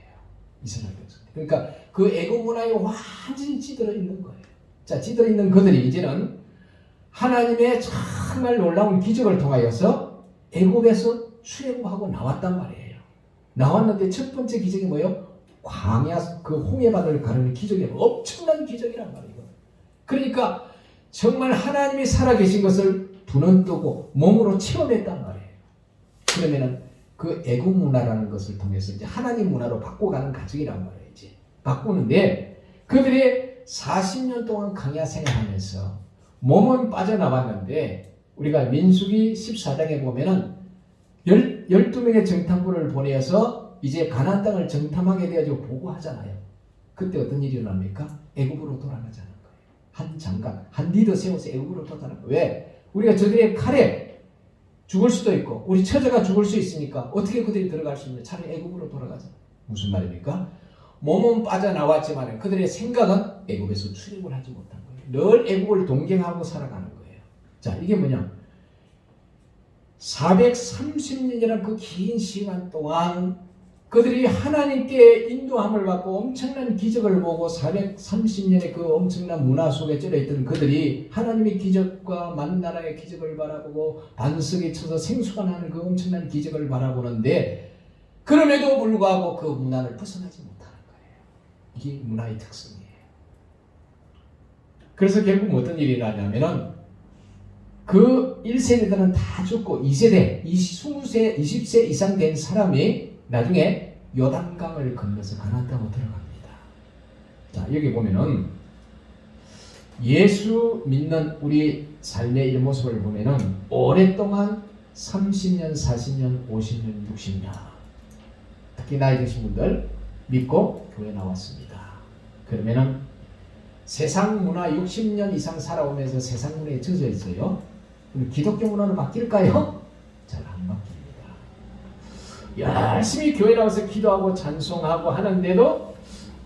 이스라엘 백성. 그러니까 그 애국 문화에 완전히 찌들어 있는 거예요. 자, 찌들어 있는 그들이 이제는 하나님의 정말 놀라운 기적을 통하여서 애굽에서 출애굽하고 나왔단 말이에요. 나왔는데 첫 번째 기적이 뭐예요? 광야 그 홍해바다를 가르는 기적이에요. 엄청난 기적이란 말이에요. 그러니까 정말 하나님이 살아계신 것을 두 눈 뜨고 몸으로 체험했단 말이에요. 그러면은 그 애국 문화라는 것을 통해서 이제 하나님 문화로 바꿔가는 과정이란 말이에요. 이제 바꾸는데 그들이 40년 동안 광야 생활하면서 몸은 빠져나왔는데 우리가 민수기 14장에 보면은 12명의 정탐꾼을 보내서 이제 가나안 땅을 정탐하게 되어지고 보고하잖아요. 그때 어떤 일이 일어납니까? 애굽으로 돌아가자는 거예요. 한 장관, 한 리더 세워서 애굽으로 돌아가는 거예요. 왜? 우리가 저들의 칼에 죽을 수도 있고 우리 처자가 죽을 수 있으니까 어떻게 그들이 들어갈 수 있냐? 차라리 애굽으로 돌아가자. 무슨 말입니까? 몸은 빠져나왔지만 그들의 생각은 애굽에서 출입을 하지 못한 거예요. 늘 애굽을 동경하고 살아가는 거예요. 자, 이게 뭐냐? 430년이라는 그 긴 시간 동안 그들이 하나님께 인도함을 받고 엄청난 기적을 보고 430년의 그 엄청난 문화 속에 쩔어있던 그들이 하나님의 기적과 만나라의 기적을 바라보고 반석에 쳐서 생수가 나는 그 엄청난 기적을 바라보는데 그럼에도 불구하고 그 문화를 벗어나지 못하는 거예요. 이게 문화의 특성이에요. 그래서 결국 어떤 일이 나냐면은 그 1세대들은 다 죽고 2세대, 20세, 20세 이상 된 사람이 나중에 요단강을 건너서 가나안 땅으로 들어갑니다. 자, 여기 보면은 예수 믿는 우리 삶의 이 모습을 보면은 오랫동안 30년, 40년, 50년, 60년 특히 나이 드신 분들 믿고 교회 나왔습니다. 그러면은 세상 문화 60년 이상 살아오면서 세상 문화에 젖어 있어요. 그럼 기독교 문화로 바뀔까요? 잘 안 바뀝니다. 열심히 교회 나와서 기도하고 찬송하고 하는데도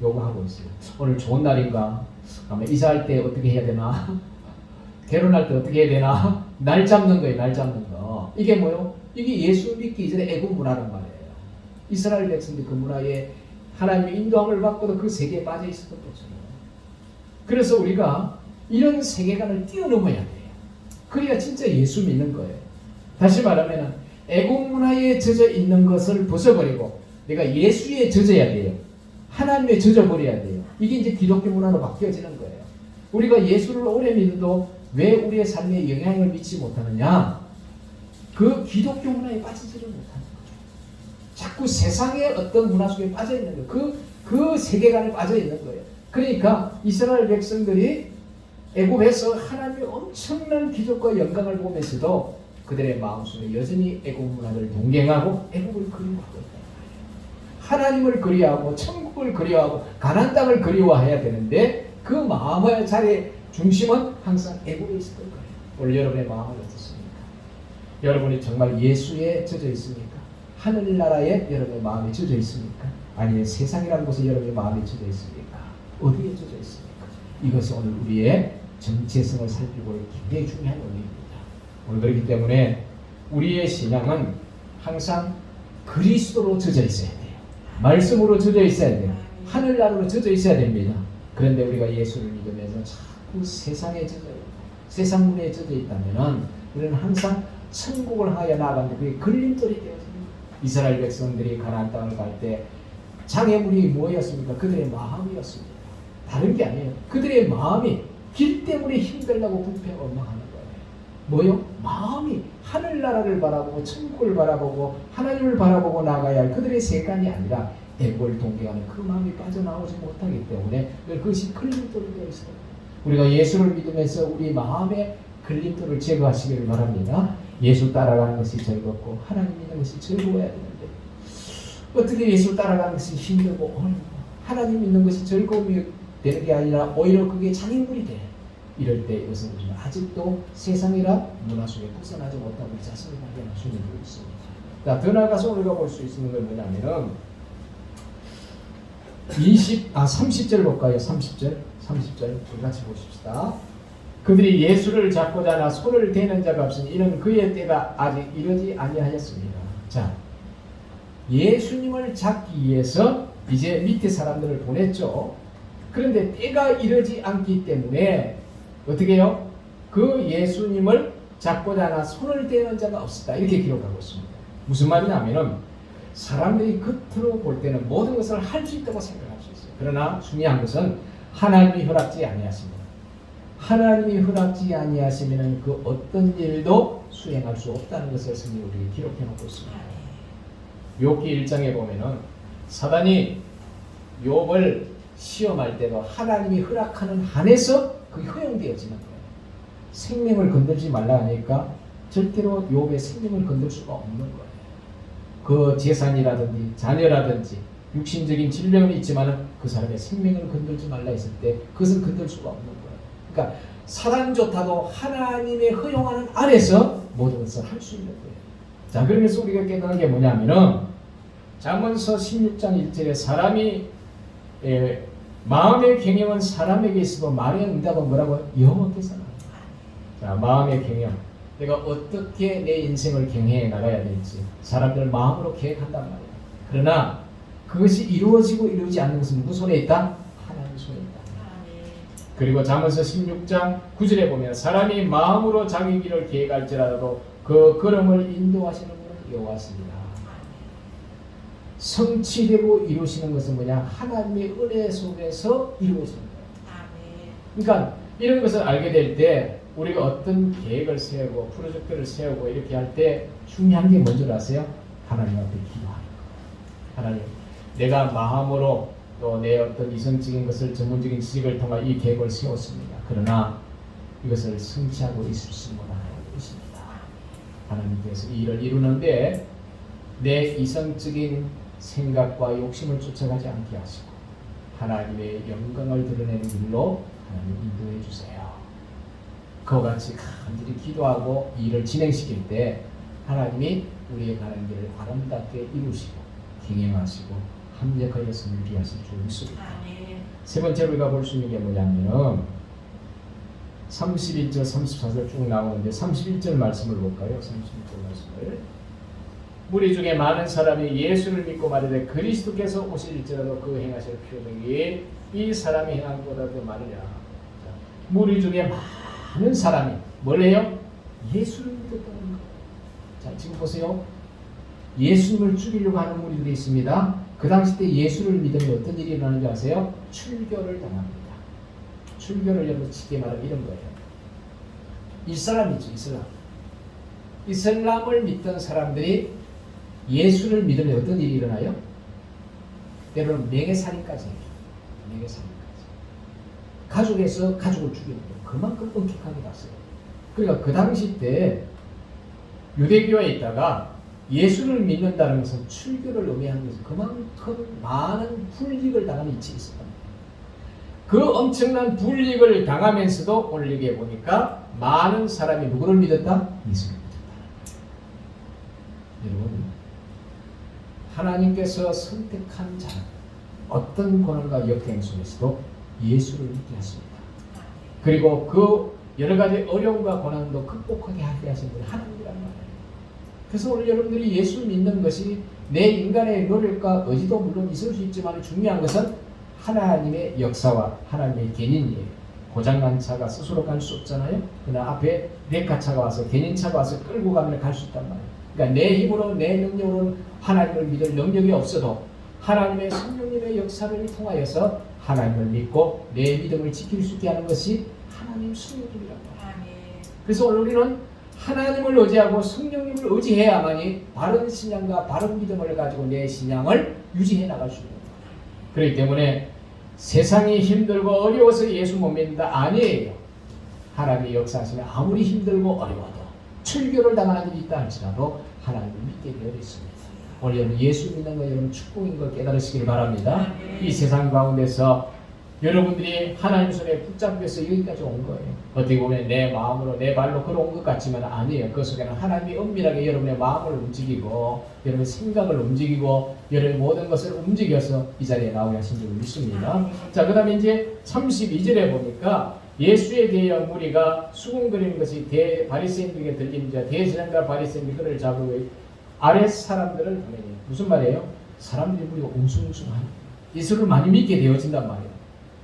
요구하고 있어요. 오늘 좋은 날인가? 그러면 이사할 때 어떻게 해야 되나? 결혼할 때 어떻게 해야 되나? 날 잡는 거예요. 날 잡는 거. 이게 뭐요? 이게 예수 믿기 이전에 애국 문화란 말이에요. 이스라엘 백성들 그 문화에 하나님의 인도함을 받고도 그 세계에 빠져 있었던 것처럼. 그래서 우리가 이런 세계관을 뛰어넘어야 돼요. 그래야 진짜 예수 믿는 거예요. 다시 말하면 애국 문화에 젖어 있는 것을 벗어버리고 내가 예수에 젖어야 돼요. 하나님에 젖어버려야 돼요. 이게 이제 기독교 문화로 바뀌어지는 거예요. 우리가 예수를 오래 믿어도 왜 우리의 삶에 영향을 미치지 못하느냐? 그 기독교 문화에 빠지지를 못하는 거죠. 자꾸 세상의 어떤 문화 속에 빠져 있는 거예요. 그 세계관에 빠져 있는 거예요. 그러니까 이스라엘 백성들이 애굽에서 하나님의 엄청난 기적과 영광을 보면서도 그들의 마음속에 여전히 애굽 문화를 동경하고 애굽을 그리워하고 있다. 하나님을 그리워하고 천국을 그리워하고 가나안 땅을 그리워해야 되는데 그 마음의 자리의 중심은 항상 애굽에 있었던 거예요. 오늘 여러분의 마음은 어떻습니까? 여러분이 정말 예수에 젖어 있습니까? 하늘나라에 여러분의 마음이 젖어 있습니까? 아니면 세상이라는 곳에 여러분의 마음이 젖어 있습니까? 어디에 젖어 있습니까? 이것이 오늘 우리의 정체성을 살피고 굉장히 중요한 원리입니다. 오늘 그렇기 때문에 우리의 신앙은 항상 그리스도로 젖어 있어야 돼요. 말씀으로 젖어 있어야 돼요. 하늘나라로 젖어 있어야 됩니다. 그런데 우리가 예수를 믿으면서 자꾸 세상에 젖어 있고 세상 문에 젖어 있다면 우리는 항상 천국을 향하여 나아가는데 그게 걸림돌이 되어집니다. 이스라엘 백성들이 가나안 땅을 갈 때 장애물이 뭐였습니까? 그들의 마음이었습니다. 다른 게 아니에요. 그들의 마음이 길 때문에 힘들다고 불평원망하는 거예요. 뭐요? 마음이 하늘나라를 바라보고 천국을 바라보고 하나님을 바라보고 나가야 할 그들의 세간이 아니라 애국을 동경하는 그 마음이 빠져나오지 못하기 때문에 그것이 걸림돌이 되어 있어요. 우리가 예수를 믿으면서 우리 마음의 걸림돌을 제거하시기를 바랍니다. 예수 따라가는 것이 즐겁고 하나님 믿는 것이 즐거워야 되는데 어떻게 예수 따라가는 것이 힘들고 어렵고 하나님 믿는 것이 즐거움이 되는 게 아니라 오히려 그게 장애물이 돼. 이럴 때 이것은 아직도 세상이라 문화 속에 벗어나지 못하고 우리 자신을 발견할 수 있는 게 있습니다. 자, 더 나아가서 우리가 볼 수 있는 건 뭐냐면은 30절 볼까요? 30절 우리 같이 보십시다. 그들이 예수를 잡고자 하나 손을 대는 자가 없으니 이는 그의 때가 아직 이르지 아니하였습니다. 자, 예수님을 잡기 위해서 이제 밑에 사람들을 보냈죠. 그런데 때가 이르지 않기 때문에 어떻게 해요? 그 예수님을 잡고자 하나 손을 대는 자가 없었다. 이렇게 기록하고 있습니다. 무슨 말이냐면은 사람들이 겉으로 볼 때는 모든 것을 할 수 있다고 생각할 수 있어요. 그러나 중요한 것은 하나님이 허락지 아니하십니다. 하나님이 허락지 아니하시면 그 어떤 일도 수행할 수 없다는 것을 성경이 우리에게 기록해 놓고 있습니다. 욥기 1장에 보면은 사단이 욥을 시험할 때도 하나님이 허락하는 한에서 그게 허용되어지는 거예요. 생명을 건들지 말라 하니까 절대로 욥의 생명을 건들 수가 없는 거예요. 그 재산이라든지 자녀라든지 육신적인 질병은 있지만 그 사람의 생명을 건들지 말라 했을 때 그것을 건들 수가 없는 거예요. 그러니까 사람조차도 하나님의 허용하는 안에서 모든 것을 할 수 있는 거예요. 자, 그러면서 우리가 깨달은 게 뭐냐면은 잠언서 16장 1절에 사람이 마음의 경영은 사람에게 있어도 말의 응답은 뭐라고? 여호와께서 나온다. 자, 마음의 경영. 내가 어떻게 내 인생을 경영해 나가야 될지 사람들 마음으로 계획한단 말이야. 그러나 그것이 이루어지고 이루어지지 않는 것은 누구 손에 있다? 하나님 손에 있다. 그리고 잠언서 16장 9절에 보면 사람이 마음으로 자기 길을 계획할지라도 그 걸음을 인도하시는 분은 여호와십니다. 성취되고 이루시는 것은 뭐냐? 하나님의 은혜 속에서 이루어지는 거예요. 그러니까 이런 것을 알게 될 때 우리가 어떤 계획을 세우고 프로젝트를 세우고 이렇게 할 때 중요한 게 뭔지 아세요? 하나님 앞에 기도하는 거예요. 하나님, 내가 마음으로 또 내 어떤 이성적인 것을 전문적인 지식을 통해 이 계획을 세웠습니다. 그러나 이것을 성취하고 있을 수 있는 하나님이십니다. 하나님께서 이 일을 이루는데 내 이성적인 생각과 욕심을 쫓아가지 않게 하시고 하나님의 영광을 드러내는 길로 하나님 인도해 주세요. 그와 같이 간절히 기도하고 이 일을 진행시킬 때 하나님이 우리의 가는 길을 아름답게 이루시고 경영하시고 합력하여 승리하게 하실 줄 믿습니다. 세 번째로 우리가 볼 수 있는 게 뭐냐면은 31절 34절 쭉 나오는데 31절 말씀을 볼까요? 31절 말씀을 무리 중에 많은 사람이 예수를 믿고 말하되 그리스도께서 오실지라도 그 행하실 표적이 이 사람이 행한 것보다 더 많으냐. 무리 중에 많은 사람이 뭘 해요? 예수를 믿었다는 거예요. 자, 지금 보세요. 예수님을 죽이려고 하는 무리들이 있습니다. 그 당시 때 예수를 믿으면 어떤 일이 일어나는지 아세요? 출교를 당합니다. 출교를 여러분 쉽게 말하면 이런 거예요. 이슬람이죠, 이슬람. 이슬람을 믿던 사람들이 예수를 믿으면 어떤 일이 일어나요? 때로는 명예살인까지 해요. 명예살인까지. 가족에서 가족을 죽이는 거예요. 그만큼 엄격하게 갔어요. 그러니까 그 당시 때 유대교에 있다가 예수를 믿는다는 것은 출교를 의미하는 것은 그만큼 많은 불이익을 당하는 위치에 있었다. 그 엄청난 불이익을 당하면서도 오늘 여기에 보니까 많은 사람이 누구를 믿었다? 예수를 믿었다. 여러분, 하나님께서 선택한 자는 어떤 고난과 역경 속에서도 예수를 믿게 하십니다. 그리고 그 여러 가지 어려움과 고난도 극복하게 하게 하신 분이 하나님이란 말이에요. 그래서 오늘 여러분들이 예수를 믿는 것이 내 인간의 노력과 의지도 물론 있을 수 있지만 중요한 것은 하나님의 역사와 하나님의 개인이에요. 고장난 차가 스스로 갈 수 없잖아요. 그러나 앞에 레카차가 와서 개인차가 와서 끌고 가면 갈 수 있단 말이에요. 그러니까 내 힘으로 내 능력으로는 하나님을 믿을 능력이 없어도 하나님의 성령님의 역사를 통하여서 하나님을 믿고 내 믿음을 지킬 수 있게 하는 것이 하나님 성령님이라고 합니다. 그래서 오늘 우리는 하나님을 의지하고 성령님을 의지해야만이 바른 신앙과 바른 믿음을 가지고 내 신앙을 유지해 나갈 수 있는 거예요. 그렇기 때문에 세상이 힘들고 어려워서 예수 못 믿는다 아니에요. 하나님의 역사하시면 아무리 힘들고 어려워도 출교를 당하는 일이 있다 할지라도 하나님을 믿게 되어 있습니다. 오늘 여러분 예수 믿는 거 여러분 축복인 걸 깨달으시길 바랍니다. 이 세상 가운데서 여러분들이 하나님 손에 붙잡혀서 여기까지 온 거예요. 어떻게 보면 내 마음으로 내 발로 걸어온 것 같지만 아니에요. 그 속에는 하나님이 은밀하게 여러분의 마음을 움직이고 여러분의 생각을 움직이고 여러분의 모든 것을 움직여서 이 자리에 나오게 하신 줄 믿습니다. 자, 그 다음에 이제 32절에 보니까 예수에 대한 무리가 수군거리는 것이 바리새인들에게 들리자 대제사장과 바리새인들이 그를 잡으고 아랫 사람들을 보내요. 무슨 말이에요? 사람들이 무리가 웅숭웅숭하니 예수를 많이 믿게 되어진단 말이에요.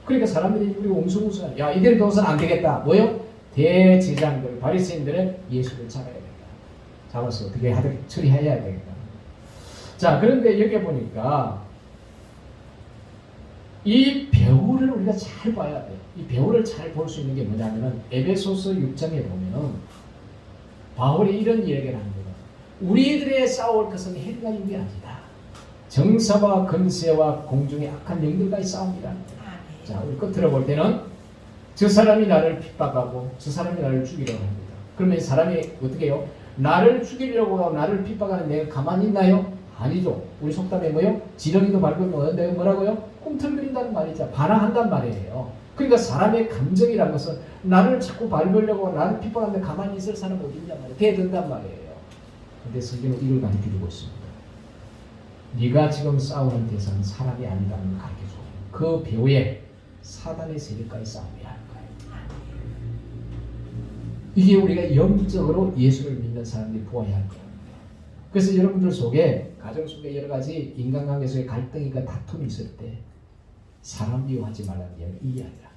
그러니까 사람들이 우리가 웅숭웅숭하니 야 이대로 둬서는 안 되겠다. 뭐요? 대제사장들 바리새인들은 예수를 잡아야겠다. 잡아서 어떻게 처리해야 되겠다. 자, 그런데 여기 보니까 이 배후를 우리가 잘 봐야 돼. 이 배후를 잘 볼 수 있는 게 뭐냐면은 에베소서 6장에 보면은 바울이 이런 이야기를 합니다. 우리들의 싸울 것은 혈과 육이 아니다. 정사와 권세와 공중의 악한 영들과의 싸움이라. 자, 우리 끝으로 볼 때는 저 사람이 나를 핍박하고 저 사람이 나를 죽이려고 합니다. 그러면 사람이 어떻게 해요? 나를 죽이려고 나를 핍박하는 내가 가만히 있나요? 아니죠. 우리 속담에 뭐요? 지렁이도 밟으면 내가 뭐라고요? 꿈틀거린다는 말이죠. 반항한단 말이에요. 그러니까 사람의 감정이라는 것은 나를 자꾸 밟으려고 나를 핍박하는데 가만히 있을 사람은 어딨냐 말이에요. 대든단 말이에요. 근데 성경은 이걸 가르쳐주고 있습니다. 네가 지금 싸우는 대상은 사람이 아니라는 걸 가르쳐줘. 그 배후에 사단의 세력과의 싸움이야. 이게 우리가 영적으로 예수를 믿는 사람들이 보아야 할 거예요. 그래서 여러분들 속에 가정 속에 여러 가지 인간관계 속에 갈등이가 다툼이 있을 때 사람 미워하지 말라는 이야기 이 이야기라는 거예요.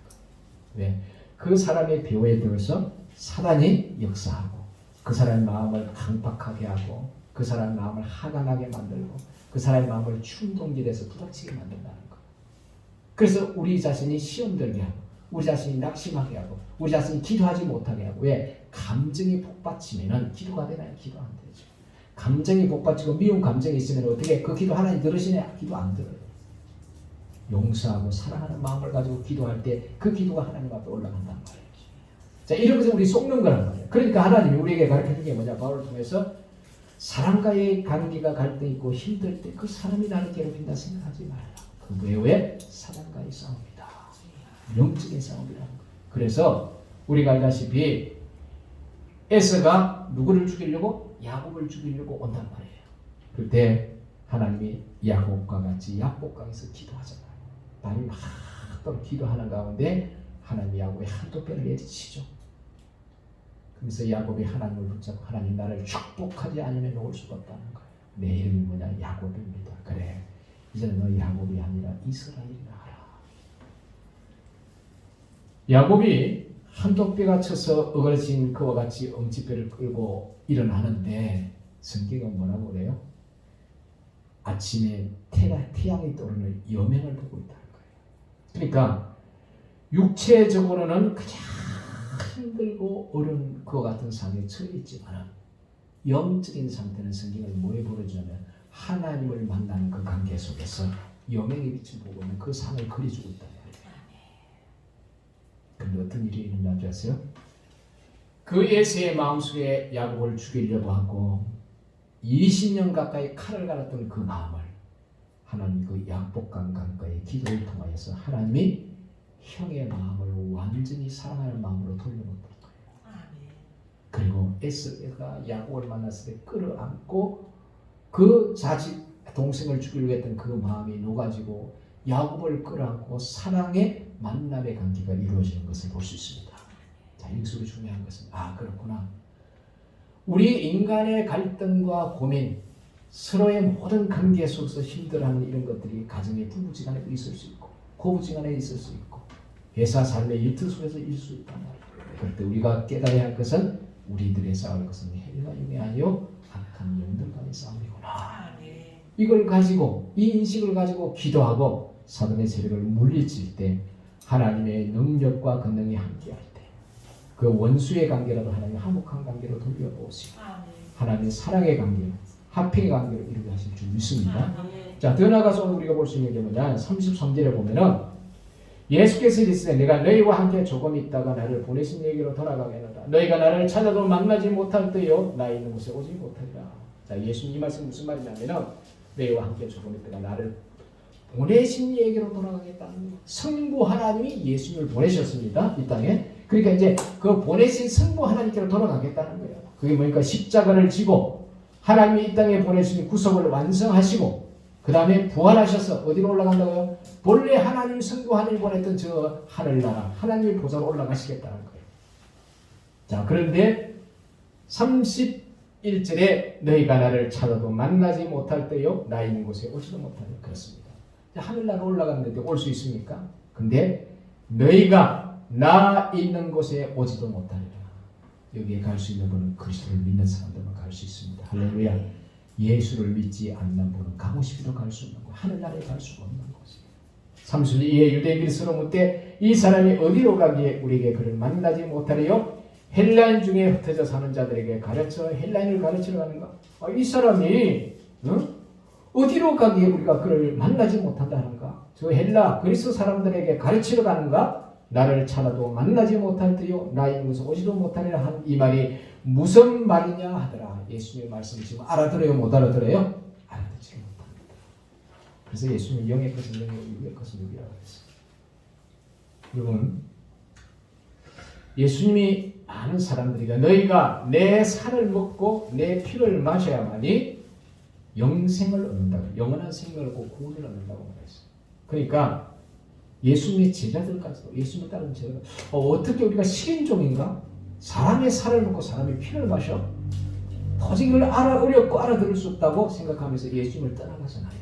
왜? 그 사람의 배후에 들어서 사단이 역사하고 그 사람의 마음을 강박하게 하고 그 사람의 마음을 하강하게 만들고 그 사람의 마음을 충동질해서 부닥치게 만든다는 거예요. 그래서 우리 자신이 시험 들게 하고 우리 자신이 낙심하게 하고 우리 자신이 기도하지 못하게 하고 왜? 감정이 복받치면 기도가 되나요? 기도 안 되죠. 감정이 복받치고 미운 감정이 있으면 어떻게 그 기도 하나님 들으시냐? 기도 안 들어요. 용서하고 사랑하는 마음을 가지고 기도할 때 그 기도가 하나님 앞에 올라간단 말이에요. 자, 이런 것을 우리 속는 거란 말이에요. 그러니까 하나님이 우리에게 가르쳐준 게 뭐냐? 바울을 통해서 사람과의 관계가 갈등 있고 힘들 때 그 사람이 나를 괴롭힌다 생각하지 말라. 그 외에 사단과의 싸움이다. 영적인 싸움이라는 거예요. 그래서 우리가 알다시피 에서가 누구를 죽이려고? 야곱을 죽이려고 온단 말이에요. 그때 하나님이 야곱과 같이 야복강에서 기도하잖아요. 밤이 막도록 기도하는 가운데 하나님이 야곱의 한두 편을 내리치죠. 그래서 야곱이 하나님을 붙잡고 하나님 나를 축복하지 않으면 놓을 수가 없다는 거예요. 내 이름이 뭐냐? 야곱입니다. 그래, 이제는 너 야곱이 아니라 이스라엘이라 하라. 야곱이 한독배가 쳐서 어그러진 그와 같이 엉치뼈를 끌고 일어나는데 성경은 뭐라고 그래요? 아침에 태양이 떠오르는 여명을 보고 있다는 거예요. 그러니까 육체적으로는 그냥 힘들고 어려운 그와 같은 상황에 처해 있지만 영적인 상태는 성경을 뭐에 보여주냐면 하나님을 만나는 그 관계 속에서 여명의 빛을 보고 있는 그 상을 그려주고 있단 말이에요. 근데 어떤 일이 일어난 줄 아세요? 그 에서의 마음속에 야곱을 죽이려고 하고 20년 가까이 칼을 갈았던 그 마음을 하나님 그 야복강 강가의 기도를 통하여서 하나님이 형의 마음을 완전히 사랑하는 마음으로 돌려놓는 거예요. 그리고 에서가 야곱을 만났을 때 끌어안고 그 자식 동생을 죽이려고 했던 그 마음이 녹아지고 야곱을 끌어안고 사랑의 만남의 관계가 이루어지는 것을 볼 수 있습니다. 자, 여기서 중요한 것은 그렇구나. 우리 인간의 갈등과 고민, 서로의 모든 관계 속에서 힘들어하는 이런 것들이 가정의 부부지간에도 있을 수 있고 고부지간에 있을 수 있고 회사 삶의 일터 속에서 있을 수 있단 말이에요. 그럴 때 우리가 깨달아야 할 것은 우리들의 싸울 것은 헬과 영이 아니요 악한 영들과의 싸움이구나. 이걸 가지고 이 인식을 가지고 기도하고 사단의 세력을 물리칠 때 하나님의 능력과 권능이 함께할 때 그 원수의 관계라도 하나님 화목한 관계로 돌려놓으시고 하나님의 사랑의 관계로 화평의 관계로 이루게 하실 줄 믿습니다. 자, 더 나아가서 오늘 우리가 볼 수 있는 게 뭐냐? 33절에 보면은 예수께서 이르시되 내가 너희와 함께 조금 있다가 나를 보내신 얘기로 돌아가겠노라. 너희가 나를 찾아도 만나지 못할 때요 나 있는 곳에 오지 못하리라. 자, 예수님 이 말씀 무슨 말이냐면은 너희와 함께 조금 있다가 나를 보내신 얘기로 돌아가겠다는 거예요. 성부 하나님이 예수님을 보내셨습니다. 이 땅에. 그러니까 이제 그 보내신 성부 하나님께로 돌아가겠다는 거예요. 그게 뭐니까 십자가를 지고 하나님이 이 땅에 보내신 구속을 완성하시고 그 다음에 부활하셔서 어디로 올라간다고요? 본래 하나님 성부 하나님 보냈던 저 하늘나라 하나님의 보좌로 올라가시겠다는 거예요. 자, 그런데 31절에 너희가 나를 찾아도 만나지 못할 때요 나 있는 곳에 오지도 못하리라. 그렇습니다. 하늘나라 올라갔는데 올 수 있습니까? 근데 너희가 나 있는 곳에 오지도 못하리라. 여기에 갈 수 있는 분은 그리스도를 믿는 사람들만 갈 수 있습니다. 할렐루야. 예수를 믿지 않는 분은 가고 싶어도 갈 수 없는 거, 하늘나라에 갈 수가 없는 것이에요. 32에 유대인들이 서로 묻되 이 사람이 어디로 가기에 우리에게 그를 만나지 못하리요? 헬라인 중에 흩어져 사는 자들에게 가르쳐 헬라인을 가르치러 가는가? 이 사람이 어디로 가기에 우리가 그를 만나지 못한다는가? 저 헬라 그리스 사람들에게 가르치러 가는가? 나를 찾아도 만나지 못할 때요 나의 이곳에 오지도 못하리라 한 이 말이 무슨 말이냐 하더라. 예수님의 말씀 지금 알아들어요 못 알아들어요? 알아듣지 못합니다. 그래서 예수님은 영의 것은 영이고 육의 것은 육이라고 했어요. 여러분 예수님이 많은 사람들이가 너희가 내 살을 먹고 내 피를 마셔야만이 영생을 얻는다고, 영원한 생명을 얻고 구원을 얻는다고 말했어요. 그러니까 예수님의 제자들까지도 예수님을 따르는 제자들 어떻게 우리가 식인종인가? 사람의 살을 먹고 사람의 피를 마셔? 도저히 이걸 어렵고 알아들을 수 없다고 생각하면서 예수님을 떠나가잖아요.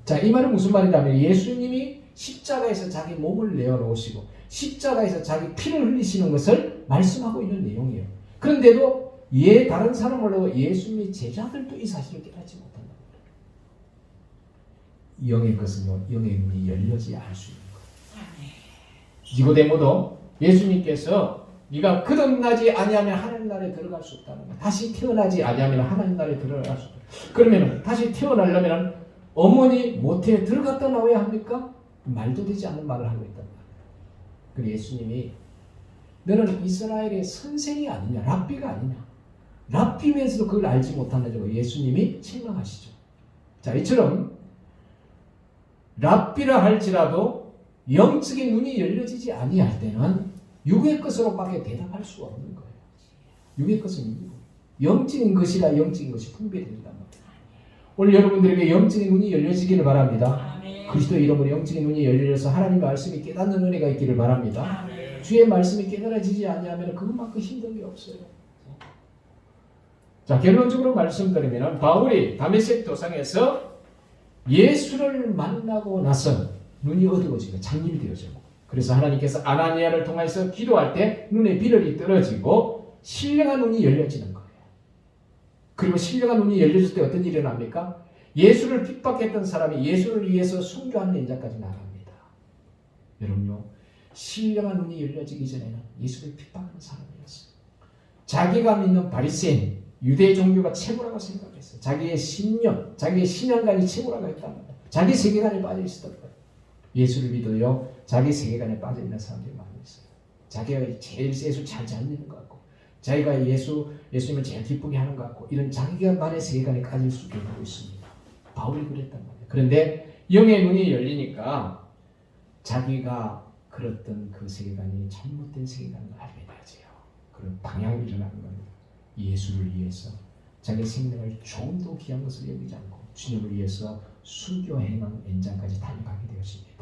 자, 이 말은 무슨 말이냐면 예수님이 십자가에서 자기 몸을 내어놓으시고 십자가에서 자기 피를 흘리시는 것을 말씀하고 있는 내용이에요. 그런데도 다른 사람으로 예수님의 제자들도 이 사실을 깨닫지 못한다. 영의 것은요, 영의 눈이 열려져야 할 수 있는 거예요. 니고데모도 예수님께서 네가 거듭나지 아니하면 하나님 나라에 들어갈 수 없다는 거예요. 다시 태어나지 아니하면 하나님 나라에 들어갈 수 없다. 그러면 다시 태어나려면 어머니 모태에 들어갔다 나와야 합니까? 말도 되지 않는 말을 하고 있단 말이에요. 그리고 예수님이 너는 이스라엘의 선생이 아니냐, 랍비가 아니냐. 랍비면서도 그걸 알지 못한다고 예수님이 책망하시죠. 자, 이처럼 랍비라 할지라도 영적인 눈이 열려지지 아니할 때는 육의 것으로밖에 대답할 수가 없는 거예요. 육의 것은 육이고 영적인 것이라 영적인 것이 분별된단 말이에요. 오늘 여러분들에게 영적인 눈이 열려지기를 바랍니다. 그리스도의 이름으로 영적인 눈이 열려서 하나님의 말씀이 깨닫는 은혜가 있기를 바랍니다. 주의 말씀이 깨달아지지 않으면 그것만큼 힘든 게 없어요. 자, 결론적으로 말씀드리면 바울이 다메섹 도상에서 예수를 만나고 나서 눈이 어두워지고 장님이 되어지고 그래서 하나님께서 아나니아를 통해서 기도할 때 눈에 비늘이 떨어지고 신령한 눈이 열려지는 거예요. 그리고 신령한 눈이 열려질 때 어떤 일이 일어납니까? 예수를 핍박했던 사람이 예수를 위해서 순교하는 인자까지 나갑니다. 여러분요, 신령한 눈이 열려지기 전에는 예수를 핍박하는 사람이었어요. 자기가 믿는 바리새인 유대 종교가 최고라고 생각했어요. 자기의 신념, 자기의 신앙관이 최고라고 했단 말이에요. 자기 세계관에 빠져 있었던 거예요. 예수를 믿어요. 자기 세계관에 빠져 있는 사람들이 많이 있어요. 자기가 제일 예수 잘 믿는 것 같고, 자기가 예수님을 제일 기쁘게 하는 것 같고, 이런 자기만의 세계관에 빠질 수도 있습니다. 바울이 그랬단 말이에요. 그런데 영의 눈이 열리니까 자기가 그랬던 그 세계관이 잘못된 세계관을 알게 되어요. 그런 방향이 일어나는 겁니다. 예수를 위해서 자기 생명을 조금 더 귀한 것을 여기지 않고 주님을 위해서 순교 행한 연장까지 달려가게 되었습니다.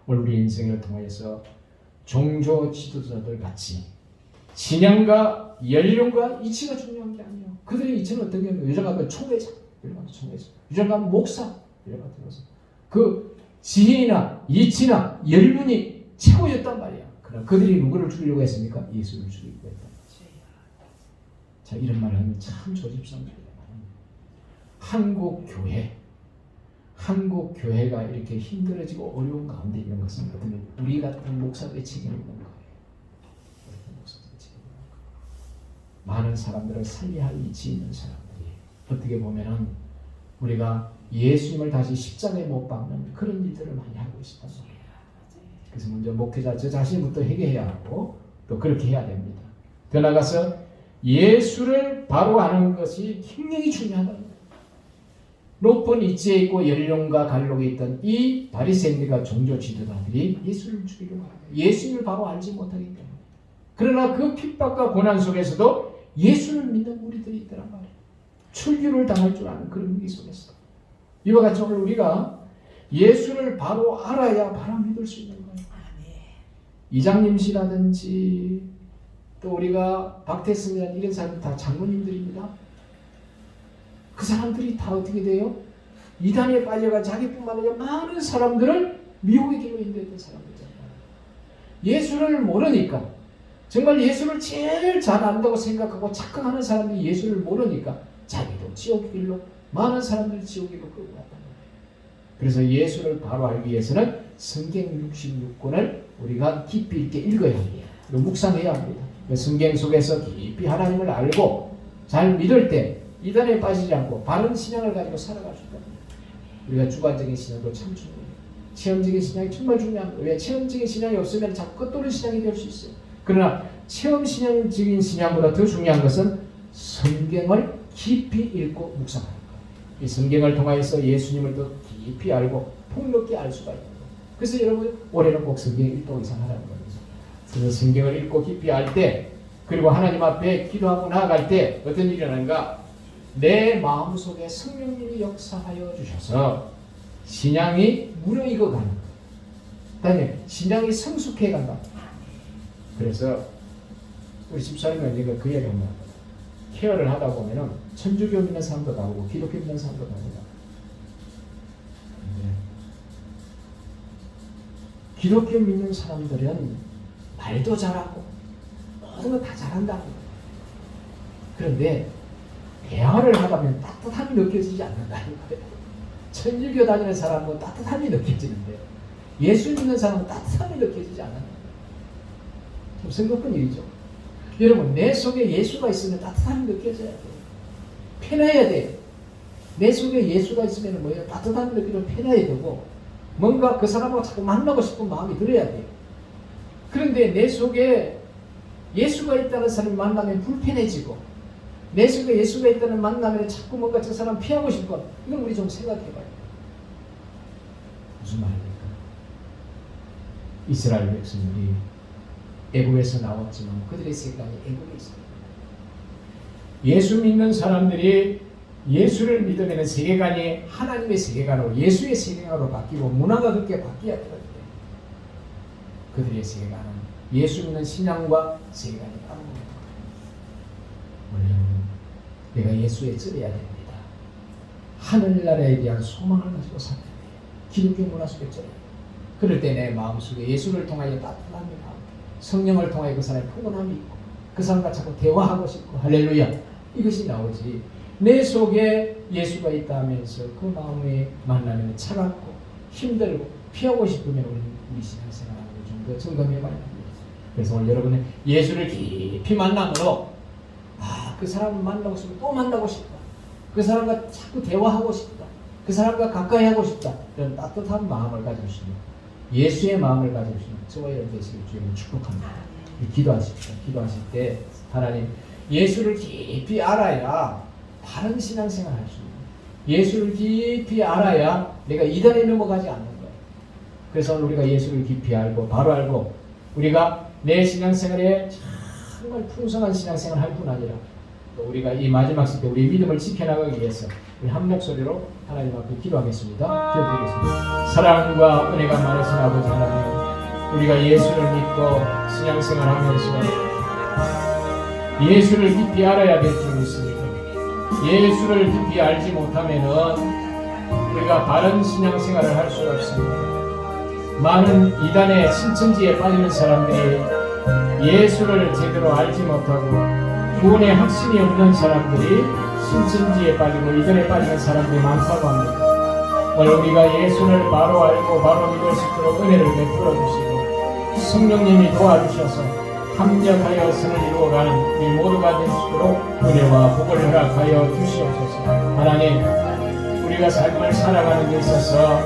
오늘 우리 인생을 통해서 종교 지도자들 같이 신앙과 연령과 이치가 중요한 게 아니에요. 그들의 이치는 어떻게 하면 요즘 가면 총회장, 요즘 가면 목사, 그 지혜나 이치나 연륜이 최고였단 말이야. 그러나 그들이 누구를 죽이려고 했습니까? 예수를 죽이려고 했단 말이야. 자, 이런 말을 하면 참 조집스럽습니다. 한국 교회가 이렇게 힘들어지고 어려운 가운데 있는 것은 어쩌면 우리 같은 목사들의 책임이 있는 거예요. 많은 사람들을 살려야 할 이치 있는 사람들이 어떻게 보면은 우리가 예수님을 다시 십자가에 못 박는 그런 일들을 많이 하고 있단 말이에요. 그래서 먼저 목회자 저 자신부터 회개해야 하고 또 그렇게 해야 됩니다. 더 나아가서 예수를 바로 아는 것이 굉장히 중요하다는 거예요. 높은 이치에 있고 연령과 갈록에 있던 이 바리새인들과 종교 지도자들이 예수를 죽이려고 합니다. 예수님을 바로 알지 못하기 때문에. 그러나 그 핍박과 고난 속에서도 예수를 믿는 무리들이 있더란 말이에요. 출교를 당할 줄 아는 그런 위기 속에서. 이와 같이 오늘 우리가 예수를 바로 알아야 바로 믿을 수 있는 거예요. 이장님씨라든지 또 우리가 박태승이라는 이런 사람들 다 장로님들입니다. 그 사람들이 다 어떻게 돼요? 이단에 빠져가 자기뿐만 아니라 많은 사람들을 미혹의 길로 인도했던 사람들이잖아요. 예수를 모르니까 정말 예수를 제일 잘 안다고 생각하고 착각하는 사람들이 예수를 모르니까 자기도 지옥의 길로 많은 사람들이 지옥의 길로 끌고 갔단 말이에요. 그래서 예수를 바로 알기 위해서는 성경 66권을 우리가 깊이 있게 읽어야 합니다. 묵상해야 합니다. 성경 속에서 깊이 하나님을 알고 잘 믿을 때 이단에 빠지지 않고 바른 신앙을 가지고 살아갈 수 있다. 우리가 주관적인 신앙도 참 중요해요. 체험적인 신앙이 정말 중요한 거예요. 왜? 체험적인 신앙이 없으면 자꾸 겉도는 신앙이 될 수 있어요. 그러나 체험 신앙적인 신앙보다 더 중요한 것은 성경을 깊이 읽고 묵상하는 거예요. 이 성경을 통하여서 예수님을 더 깊이 알고 폭넓게 알 수가 있는 거예요. 그래서 여러분 올해는 꼭 성경 1도 이상 하라는 거예요. 그래서 성경을 읽고 깊이 알 때, 그리고 하나님 앞에 기도하고 나아갈 때 어떤 일이 일어나는가? 내 마음속에 성령님이 역사하여 주셔서 신앙이 무르익어 가는 거예요. 그다음에 신앙이 성숙해 간다. 그래서 우리 집사님이 언젠가 그 얘기를 합니다. 케어를 하다 보면은 천주교 믿는 사람도 나오고 기독교 믿는 사람도 나옵니다. 기독교 믿는 사람들은 말도 잘하고 모든 거 다 잘한다고. 그런데 대화를 하다 보면 따뜻함이 느껴지지 않는다는 거예요. 천주교 다니는 사람은 따뜻함이 느껴지는데 예수 믿는 사람은 따뜻함이 느껴지지 않는 거예요. 좀 생각한 일이죠. 여러분, 내 속에 예수가 있으면 따뜻함이 느껴져야 돼요. 편해야 돼요. 내 속에 예수가 있으면 뭐예요? 따뜻함이 느끼면 편해야 되고 뭔가 그 사람하고 자꾸 만나고 싶은 마음이 들어야 돼요. 그런데 내 속에 예수가 있다는 사람을 만나면 불편해지고 내 속에 예수가 있다는 만나면 자꾸 뭔가 저 사람 피하고 싶고, 이건 우리 좀 생각해봐요. 무슨 말입니까? 이스라엘 백성들이 애굽에서 나왔지만 그들의 세간이 애굽에 있습니다. 예수 믿는 사람들이 예수를 믿으면 세계관이 하나님의 세계관으로, 예수의 세계관으로 바뀌고 문화가 그렇게 바뀌어야 되거든요. 그들의 세계관은 예수 믿는 신앙과 세계관이 다릅니다. 원래는 내가 예수에 쩔어야 됩니다. 하늘나라에 대한 소망을 가지고 살아야 돼요. 기독교 문화 속에 쩔어야 돼요. 그럴 때 내 마음속에 예수를 통하여 따뜻함이 나고 성령을 통하여 그 사람의 포근함이 있고 그 사람과 자꾸 대화하고 싶고 할렐루야, 이것이 나오지. 내 속에 예수가 있다 하면서 그 마음에 만나면 차갑고 힘들고 피하고 싶으면 우리 신앙생활하고 좀 더 점검해봐야 합니다. 그래서 오늘 여러분은 예수를 깊이 만남으로 그 사람을 만나고 싶고 또 만나고 싶다, 그 사람과 자꾸 대화하고 싶다, 그 사람과 가까이 하고 싶다, 이런 따뜻한 마음을 가지시는, 예수의 마음을 가지시는 저와 여러분 되시길 주님을 축복합니다. 기도하십시오. 기도하실 때 하나님, 예수를 깊이 알아야 바른 신앙생활 할 수 있는, 예수를 깊이 알아야 내가 이단에 넘어가지 않는 거예요. 그래서 우리가 예수를 깊이 알고 바로 알고 우리가 내 신앙생활에 정말 풍성한 신앙생활 할 뿐 아니라 또 우리가 이 마지막 시대 우리 믿음을 지켜나가기 위해서 우리 한 목소리로 하나님 앞에 기도하겠습니다. 기도드리겠습니다. 사랑과 은혜가 많으신 아버지 하나님, 우리가 예수를 믿고 신앙생활하면서 예수를 깊이 알아야 될 줄 믿습니다. 예수를 깊이 알지 못하면은 우리가 바른 신앙생활을 할 수가 없습니다. 많은 이단의 신천지에 빠지는 사람들이 예수를 제대로 알지 못하고 구원의 확신이 없는 사람들이 신천지에 빠지고 이단에 빠지는 사람들이 많다고 합니다. 오늘 우리가 예수를 바로 알고 바로 믿을 수 있도록 은혜를 베풀어 주시고 성령님이 도와주셔서 합력하여 선을 이루어가는 우리 모두가 될 수 있도록 은혜와 복을 허락하여 주시옵소서. 하나님, 우리가 삶을 살아가는 데 있어서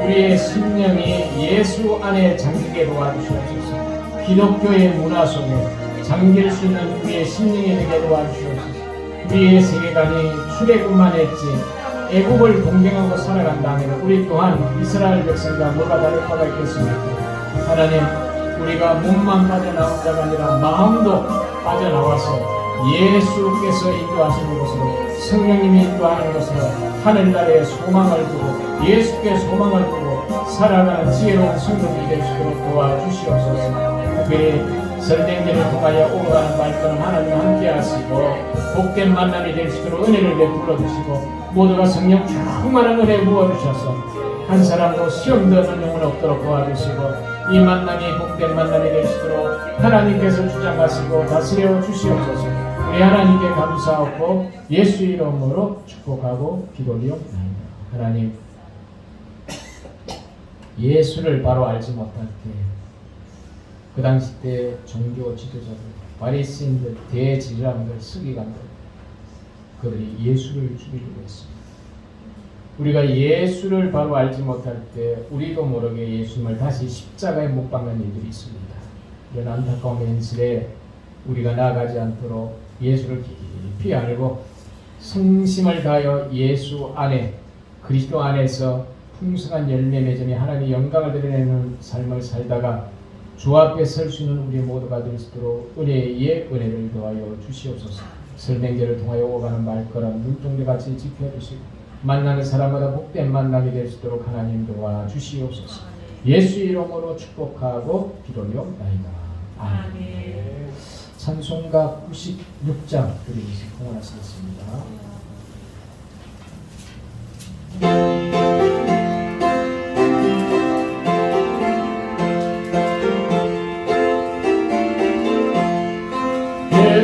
우리의 심령이 예수 안에 잠기게 도와주시옵소서. 기독교의 문화 속에 잠길 수 있는 우리의 심령이 되게 도와주시옵소서. 우리의 세계관이 출애굽만 했지 애굽을 동경하고 살아간다면 우리 또한 이스라엘 백성과 뭐가 다를 바가 있겠습니까? 하나님, 우리가 몸만 빠져나온 자가 아니라 마음도 빠져나와서 예수께서 인도하시는 곳으로, 성령님이 인도하는 곳으로 하늘나라의 소망을 두고 예수께 소망을 두고 살아가는 지혜로운 성도들이 될 수 있도록 도와주시옵소서. 특별히 설명제를 통하여 오가는 발걸음 하나님 함께 하시고 복된 만남이 될 수 있도록 은혜를 베풀어 주시고 모두가 성령 충만한 은혜 부어주셔서 한 사람도 시험도 얻는 영혼 없도록 도와주시고 이 만남이 복된 만남이 될 수 있도록 하나님께서 주장하시고 다스려 주시옵소서. 우리 하나님께 감사하고 예수 이름으로 축복하고 기도리옵나이다. 하나님, 예수를 바로 알지 못할 때 그 당시 때 종교 지도자들, 바리새인들, 대제사장들, 서기관들, 그들이 예수를 죽이려고 했습니다. 우리가 예수를 바로 알지 못할 때 우리도 모르게 예수님을 다시 십자가에 못 박는 일들이 있습니다. 이런 안타까운 현실에 우리가 나아가지 않도록 예수를 깊이 알고 성심을 다하여 예수 안에 그리스도 안에서 풍성한 열매 맺음이 하나님의 영광을 드러내는 삶을 살다가 주 앞에 설 수 있는 우리 모두가 될 수 있도록 은혜의 은혜를 더하여 주시옵소서. 설명제를 통하여 오가는 말걸음 눈동자같이 지켜주시고 만나는 사람마다 복된 만남이 될 수 있도록 하나님 도와주시옵소서. 예수 이름으로 축복하고 기도하옵나이다. 아멘. 찬송가 96장 드리면서 공헌하시겠습니다.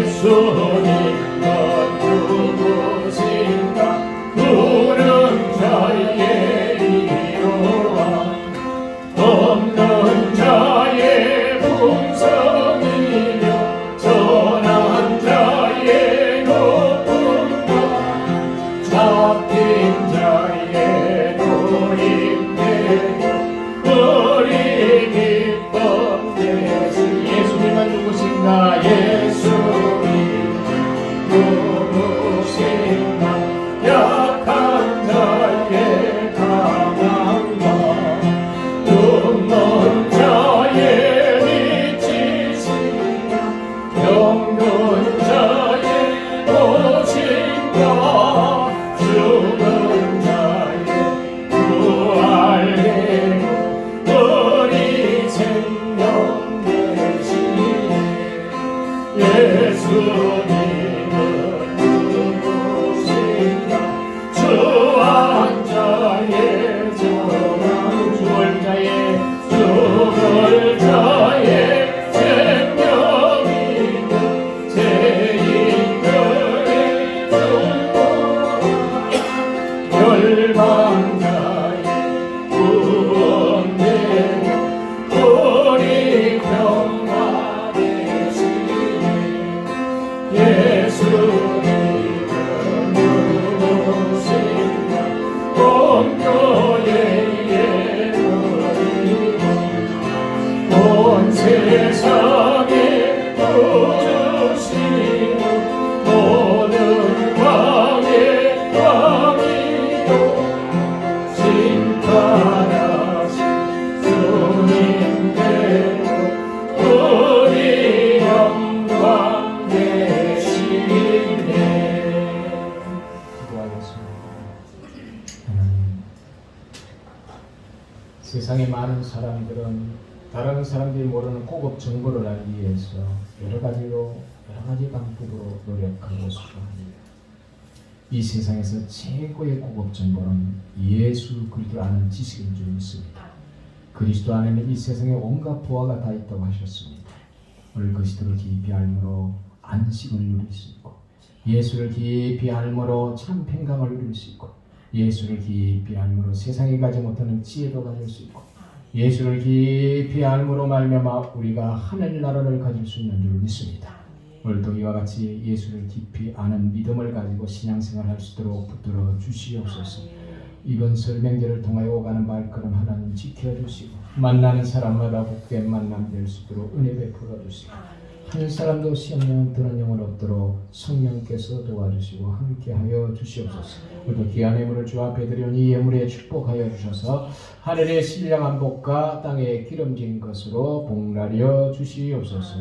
예수님 누구신가 부른 자의 이로와 없는 자의 풍성이며 전한 자의 높음과 잡힌 자의 노임되며 우리 기쁨 되시. 예수님은 누구신가? 누구신가? 약한 자의 강함과 눈먼 자의 미치시며 병든 자의 도신과 죽은 자의 부활되고 우리 생명 되시네. 예수님은 누구신가? 주한 자의 전한 죽을 자의 생명이며 죄인들의 멸망자의 구원되고 우리 평화 되시네. 예수님은 누구신가? 공교의 예물이고 온 세상에 구주시고 모든 왕의 왕이요 심판하신 주님 되고 우리 영광 되시네. 기도하겠습니다. 하나님, 세상의 많은 사람들은 다른 사람들이 모르는 고급 정보를 알기 위해서 여러 가지 방법으로 노력하고 수고합니다. 이 세상에서 최고의 고급 정보는 예수 그리스도 아는 지식인 줄 믿습니다. 그리스도 안에는 이 세상에 온갖 보화가 다 있다고 하셨습니다. 오늘 그리스도를 깊이 알므로 안식을 누릴 수 있고, 예수를 깊이 알므로 참 평강을 누릴 수 있고, 예수를 깊이 알므로 세상에 가지 못하는 지혜도 가질 수 있고, 예수를 깊이 알므로 말미암아 우리가 하늘나라를 가질 수 있는 줄 믿습니다. 오늘도 이와 같이 예수를 깊이 아는 믿음을 가지고 신앙생활할 수 있도록 붙들어 주시옵소서. 이번 설명제를 통하여 오가는 발걸음 하나님 지켜주시고 만나는 사람마다 복된 만남 될 수 있도록 은혜 베풀어 주시고 한 사람도 시험령 드는 영혼 없도록 성령께서 도와주시고 함께하여 주시옵소서. 오늘도 귀한 예물을 주 앞에 드리오니 이 예물에 축복하여 주셔서 하늘의 신령한 복과 땅의 기름진 것으로 복나려 주시옵소서.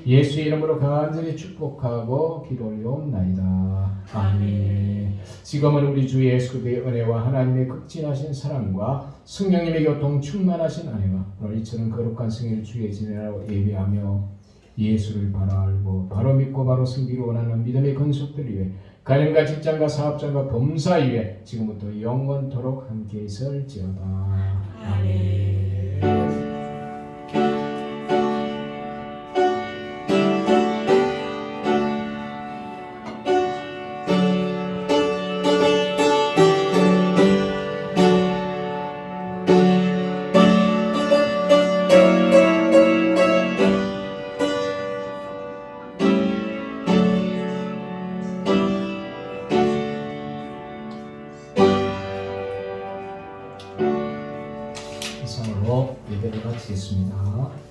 예수 이름으로 간절히 축복하고 기도 올려옵나이다. 아멘. 지금은 우리 주 예수 그리스도의 은혜와 하나님의 극진하신 사랑과 성령님의 교통 충만하신 은혜와 오늘 이처럼 거룩한 성일 주의 지내라고 예배하며 예수를 바로 알고 바로 믿고 바로 섬기기 원하는 믿음의 건속들 위해 가정과 직장과 사업장과 범사 위에 지금부터 영원토록 함께 있을지어다. 아멘. 감상으로 예배를 마치겠습니다.